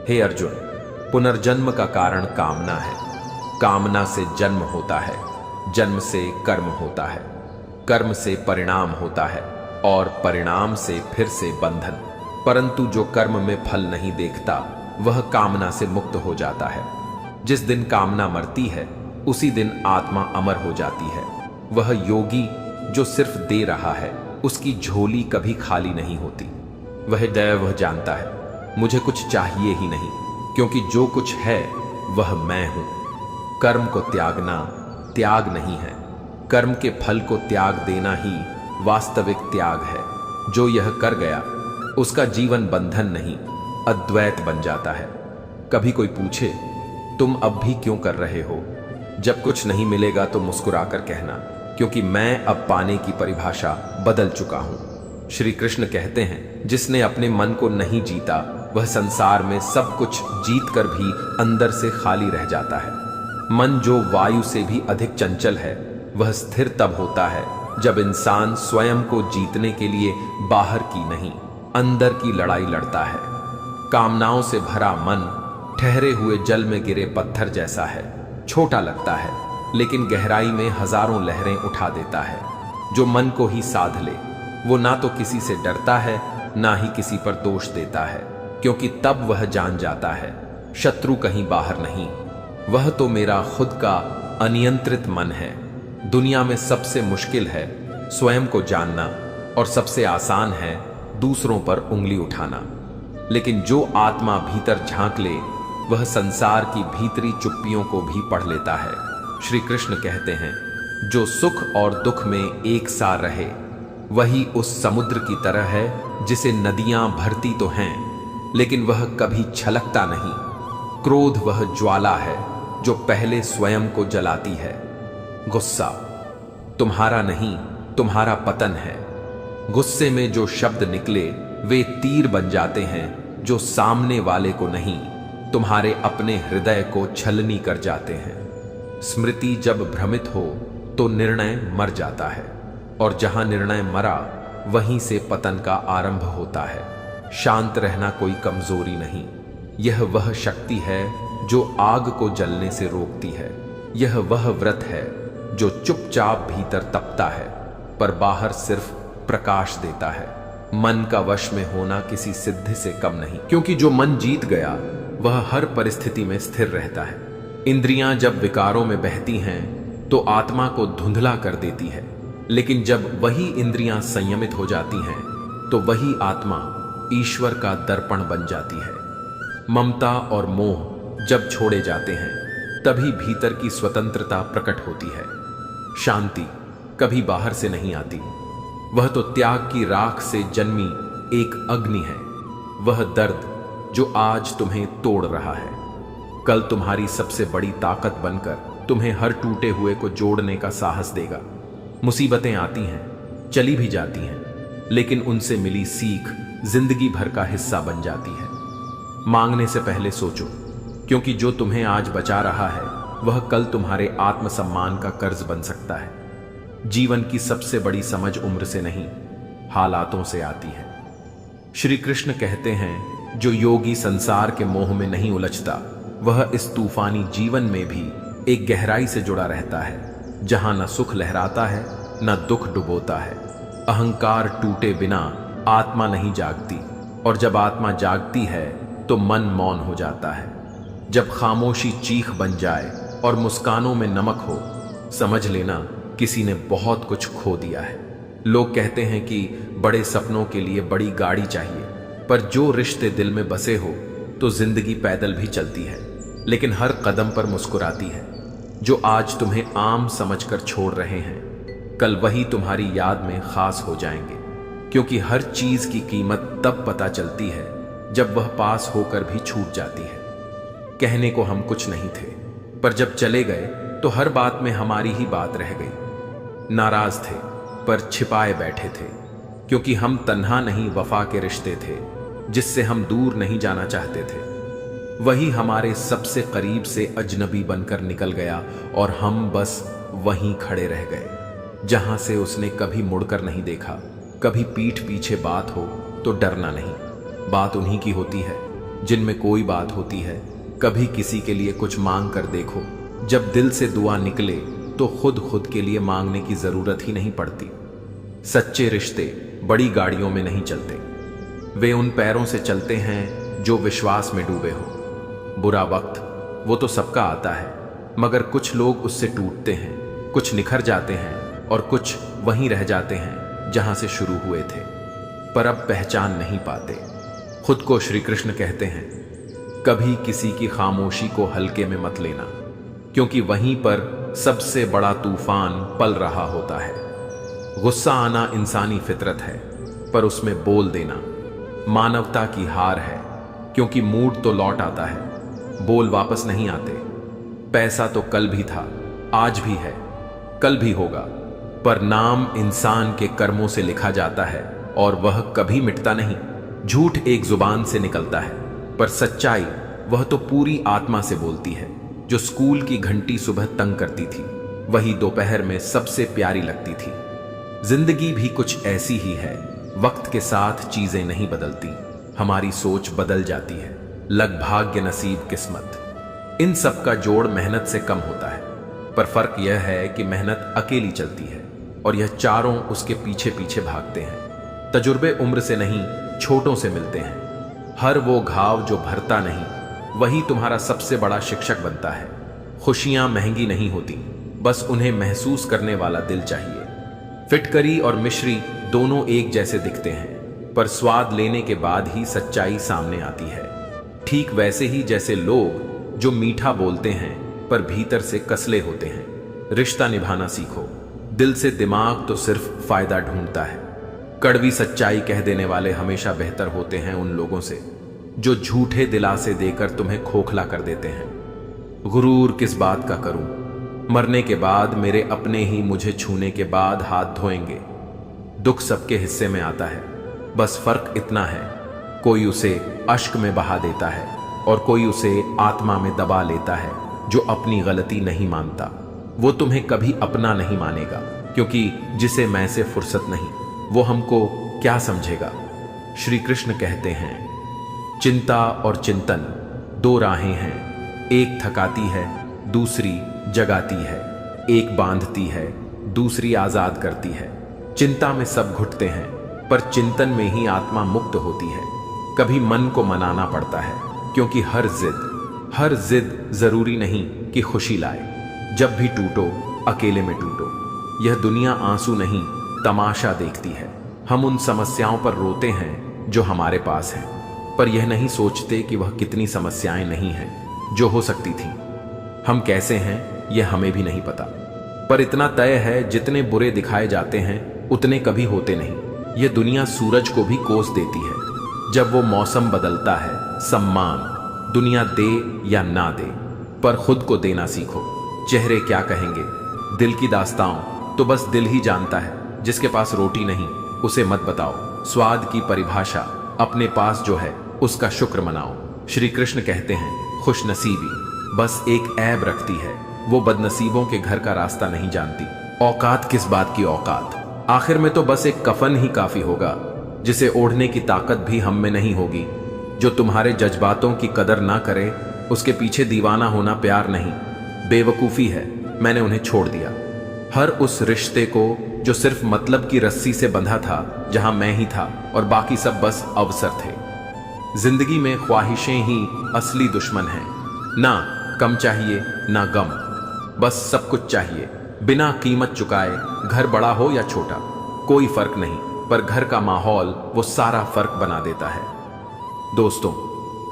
हे अर्जुन, पुनर्जन्म का कारण कामना है। कामना से जन्म होता है, जन्म से कर्म होता है, कर्म से परिणाम होता है और परिणाम से फिर से बंधन। परंतु जो कर्म में फल नहीं देखता वह कामना से मुक्त हो जाता है। जिस दिन कामना मरती है उसी दिन आत्मा अमर हो जाती है। वह योगी जो सिर्फ दे रहा है, उसकी झोली कभी खाली नहीं होती। वह दैव जानता है मुझे कुछ चाहिए ही नहीं, क्योंकि जो कुछ है वह मैं हूं। कर्म को त्यागना त्याग नहीं है, कर्म के फल को त्याग देना ही वास्तविक त्याग है। जो यह कर गया उसका जीवन बंधन नहीं, अद्वैत बन जाता है। कभी कोई पूछे तुम अब भी क्यों कर रहे हो? जब कुछ नहीं मिलेगा तो मुस्कुराकर कहना, क्योंकि मैं अब पाने की परिभाषा बदल चुका हूं। श्री कृष्ण कहते हैं जिसने अपने मन को नहीं जीता वह संसार में सब कुछ जीतकर भी अंदर से खाली रह जाता है। मन जो वायु से भी अधिक चंचल है वह स्थिर तब होता है जब इंसान स्वयं को जीतने के लिए बाहर की नहीं अंदर की लड़ाई लड़ता है। कामनाओं से भरा मन ठहरे हुए जल में गिरे पत्थर जैसा है, छोटा लगता है लेकिन गहराई में हजारों लहरें उठा देता है। जो मन को ही साध ले वो ना तो किसी से डरता है ना ही किसी पर दोष देता है, क्योंकि तब वह जान जाता है शत्रु कहीं बाहर नहीं, वह तो मेरा खुद का अनियंत्रित मन है। दुनिया में सबसे मुश्किल है स्वयं को जानना और सबसे आसान है दूसरों पर उंगली उठाना। लेकिन जो आत्मा भीतर झांक ले वह संसार की भीतरी चुप्पियों को भी पढ़ लेता है। श्री कृष्ण कहते हैं जो सुख और दुख में एक सा रहे वही उस समुद्र की तरह है जिसे नदियां भरती तो हैं लेकिन वह कभी छलकता नहीं। क्रोध वह ज्वाला है जो पहले स्वयं को जलाती है। गुस्सा तुम्हारा नहीं तुम्हारा पतन है। गुस्से में जो शब्द निकले वे तीर बन जाते हैं जो सामने वाले को नहीं तुम्हारे अपने हृदय को छलनी कर जाते हैं। स्मृति जब भ्रमित हो तो निर्णय मर जाता है, और जहां निर्णय मरा वहीं से पतन का आरंभ होता है। शांत रहना कोई कमजोरी नहीं, यह वह शक्ति है जो आग को जलने से रोकती है। यह वह व्रत है जो चुपचाप भीतर तपता है पर बाहर सिर्फ प्रकाश देता है। मन का वश में होना किसी सिद्धि से कम नहीं, क्योंकि जो मन जीत गया वह हर परिस्थिति में स्थिर रहता है। इंद्रियां जब विकारों में बहती हैं तो आत्मा को धुंधला कर देती है, लेकिन जब वही इंद्रियां संयमित हो जाती हैं तो वही आत्मा ईश्वर का दर्पण बन जाती है। ममता और मोह जब छोड़े जाते हैं तभी भीतर की स्वतंत्रता प्रकट होती है। शांति कभी बाहर से नहीं आती, वह तो त्याग की राख से जन्मी एक अग्नि है। वह दर्द जो आज तुम्हें तोड़ रहा है कल तुम्हारी सबसे बड़ी ताकत बनकर तुम्हें हर टूटे हुए को जोड़ने का साहस देगा। मुसीबतें आती हैं, चली भी जाती हैं, लेकिन उनसे मिली सीख जिंदगी भर का हिस्सा बन जाती है। मांगने से पहले सोचो, क्योंकि जो तुम्हें आज बचा रहा है वह कल तुम्हारे आत्मसम्मान का कर्ज बन सकता है। जीवन की सबसे बड़ी समझ उम्र से नहीं, हालातों से आती है। श्री कृष्ण कहते हैं, जो योगी संसार के मोह में नहीं उलझता, वह इस तूफानी जीवन में भी एक गहराई से जुड़ा रहता है, जहां न सुख लहराता है न दुख डुबोता है। अहंकार टूटे बिना आत्मा नहीं जागती, और जब आत्मा जागती है तो मन मौन हो जाता है। जब खामोशी चीख बन जाए और मुस्कानों में नमक हो, समझ लेना किसी ने बहुत कुछ खो दिया है। लोग कहते हैं कि बड़े सपनों के लिए बड़ी गाड़ी चाहिए, पर जो रिश्ते दिल में बसे हो तो जिंदगी पैदल भी चलती है, लेकिन हर कदम पर मुस्कुराती है। जो आज तुम्हें आम समझकर छोड़ रहे हैं, कल वही तुम्हारी याद में खास हो जाएंगे, क्योंकि हर चीज की कीमत तब पता चलती है जब वह पास होकर भी छूट जाती है। कहने को हम कुछ नहीं थे, पर जब चले गए तो हर बात में हमारी ही बात रह गई। नाराज थे पर छिपाए बैठे थे, क्योंकि हम तन्हा नहीं वफा के रिश्ते थे, जिससे हम दूर नहीं जाना चाहते थे। वही हमारे सबसे करीब से अजनबी बनकर निकल गया और हम बस वहीं खड़े रह गए, जहां से उसने कभी मुड़कर नहीं देखा। कभी पीठ पीछे बात हो तो डरना नहीं। बात उन्हीं की होती है जिनमें कोई बात होती है। कभी किसी के लिए कुछ मांग कर देखो, जब दिल से दुआ निकले तो खुद के लिए मांगने की जरूरत ही नहीं पड़ती। सच्चे रिश्ते बड़ी गाड़ियों में नहीं चलते, वे उन पैरों से चलते हैं जो विश्वास में डूबे हो। बुरा वक्त वो तो सबका आता है, मगर कुछ लोग उससे टूटते हैं, कुछ निखर जाते हैं और कुछ वहीं रह जाते हैं जहां से शुरू हुए थे, पर अब पहचान नहीं पाते। खुद को श्री कृष्ण कहते हैं, कभी किसी की खामोशी को हल्के में मत लेना, क्योंकि वहीं पर सबसे बड़ा तूफान पल रहा होता है। गुस्सा आना इंसानी फितरत है, पर उसमें बोल देना मानवता की हार है, क्योंकि मूड तो लौट आता है, बोल वापस नहीं आते। पैसा तो कल भी था, आज भी है, कल भी होगा, पर नाम इंसान के कर्मों से लिखा जाता है और वह कभी मिटता नहीं। झूठ एक जुबान से निकलता है, पर सच्चाई वह तो पूरी आत्मा से बोलती है। जो स्कूल की घंटी सुबह तंग करती थी, वही दोपहर में सबसे प्यारी लगती थी। जिंदगी भी कुछ ऐसी ही है, वक्त के साथ चीजें नहीं बदलती, हमारी सोच बदल जाती है। लग भाग्य नसीब किस्मत, इन सब का जोड़ मेहनत से कम होता है, पर फर्क यह है कि मेहनत अकेली चलती है और यह चारों उसके पीछे पीछे भागते हैं। तजुर्बे उम्र से नहीं, छोटों से मिलते हैं। हर वो घाव जो भरता नहीं, वही तुम्हारा सबसे बड़ा शिक्षक बनता है। खुशियां महंगी नहीं होती, बस उन्हें महसूस करने वाला दिल चाहिए। फिटकरी और मिश्री दोनों एक जैसे दिखते हैं, पर स्वाद लेने के बाद ही सच्चाई सामने आती है। ठीक वैसे ही जैसे लोग जो मीठा बोलते हैं पर भीतर से कसले होते हैं। रिश्ता निभाना सीखो, दिल से दिमाग तो सिर्फ फायदा ढूंढता है। कड़वी सच्चाई कह देने वाले हमेशा बेहतर होते हैं उन लोगों से जो झूठे दिलासे देकर तुम्हें खोखला कर देते हैं। गुरूर किस बात का करूं, मरने के बाद मेरे अपने ही मुझे छूने के बाद हाथ धोएंगे। दुख सबके हिस्से में आता है, बस फर्क इतना है, कोई उसे अश्क में बहा देता है और कोई उसे आत्मा में दबा लेता है। जो अपनी गलती नहीं मानता, वो तुम्हें कभी अपना नहीं मानेगा, क्योंकि जिसे मैं से फुर्सत नहीं, वो हमको क्या समझेगा। श्री कृष्ण कहते हैं, चिंता और चिंतन दो राहें हैं, एक थकाती है, दूसरी जगाती है। एक बांधती है, दूसरी आजाद करती है। चिंता में सब घुटते हैं, पर चिंतन में ही आत्मा मुक्त होती है। कभी मन को मनाना पड़ता है, क्योंकि हर जिद जरूरी नहीं कि खुशी लाए। जब भी टूटो, अकेले में टूटो। यह दुनिया आंसू नहीं, तमाशा देखती है। हम उन समस्याओं पर रोते हैं जो हमारे पास हैं, पर यह नहीं सोचते कि वह कितनी समस्याएं नहीं हैं जो हो सकती थी। हम कैसे हैं यह हमें भी नहीं पता, पर इतना तय है, जितने बुरे दिखाए जाते हैं उतने कभी होते नहीं। यह दुनिया सूरज को भी कोस देती है। जब वो मौसम बदलता है, सम्मान दुनिया दे या ना दे, पर खुद को देना सीखो। चेहरे क्या कहेंगे, दिल की दास्तां तो बस दिल ही जानता है। जिसके पास रोटी नहीं, उसे मत बताओ। स्वाद की परिभाषा अपने पास जो है उसका शुक्र मनाओ। श्री कृष्ण कहते हैं, खुशनसीबी बस एक ऐब रखती है, वो बदनसीबों के घर का रास्ता नहीं जानती। औकात किस बात की औकात, आखिर में तो बस एक कफन ही काफी होगा, जिसे ओढ़ने की ताकत भी हम में नहीं होगी। जो तुम्हारे जज्बातों की कदर ना करे, उसके पीछे दीवाना होना प्यार नहीं, बेवकूफी है। मैंने उन्हें छोड़ दिया, हर उस रिश्ते को जो सिर्फ मतलब की रस्सी से बंधा था, जहां मैं ही था और बाकी सब बस अवसर थे। जिंदगी में ख्वाहिशें ही असली दुश्मन हैं। ना कम चाहिए ना गम, बस सब कुछ चाहिए बिना कीमत चुकाए। घर बड़ा हो या छोटा कोई फर्क नहीं, पर घर का माहौल वो सारा फर्क बना देता है। दोस्तों,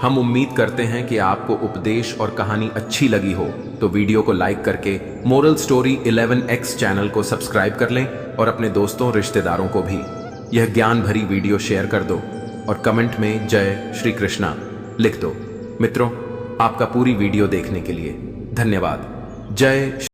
हम उम्मीद करते हैं कि आपको उपदेश और कहानी अच्छी लगी हो, तो वीडियो को लाइक करके मोरल स्टोरी 11x चैनल को सब्सक्राइब कर लें और अपने दोस्तों रिश्तेदारों को भी यह ज्ञान भरी वीडियो शेयर कर दो और कमेंट में जय श्री कृष्णा लिख दो। मित्रों, आपका पूरी वीडियो देखने के लिए धन्यवाद। जय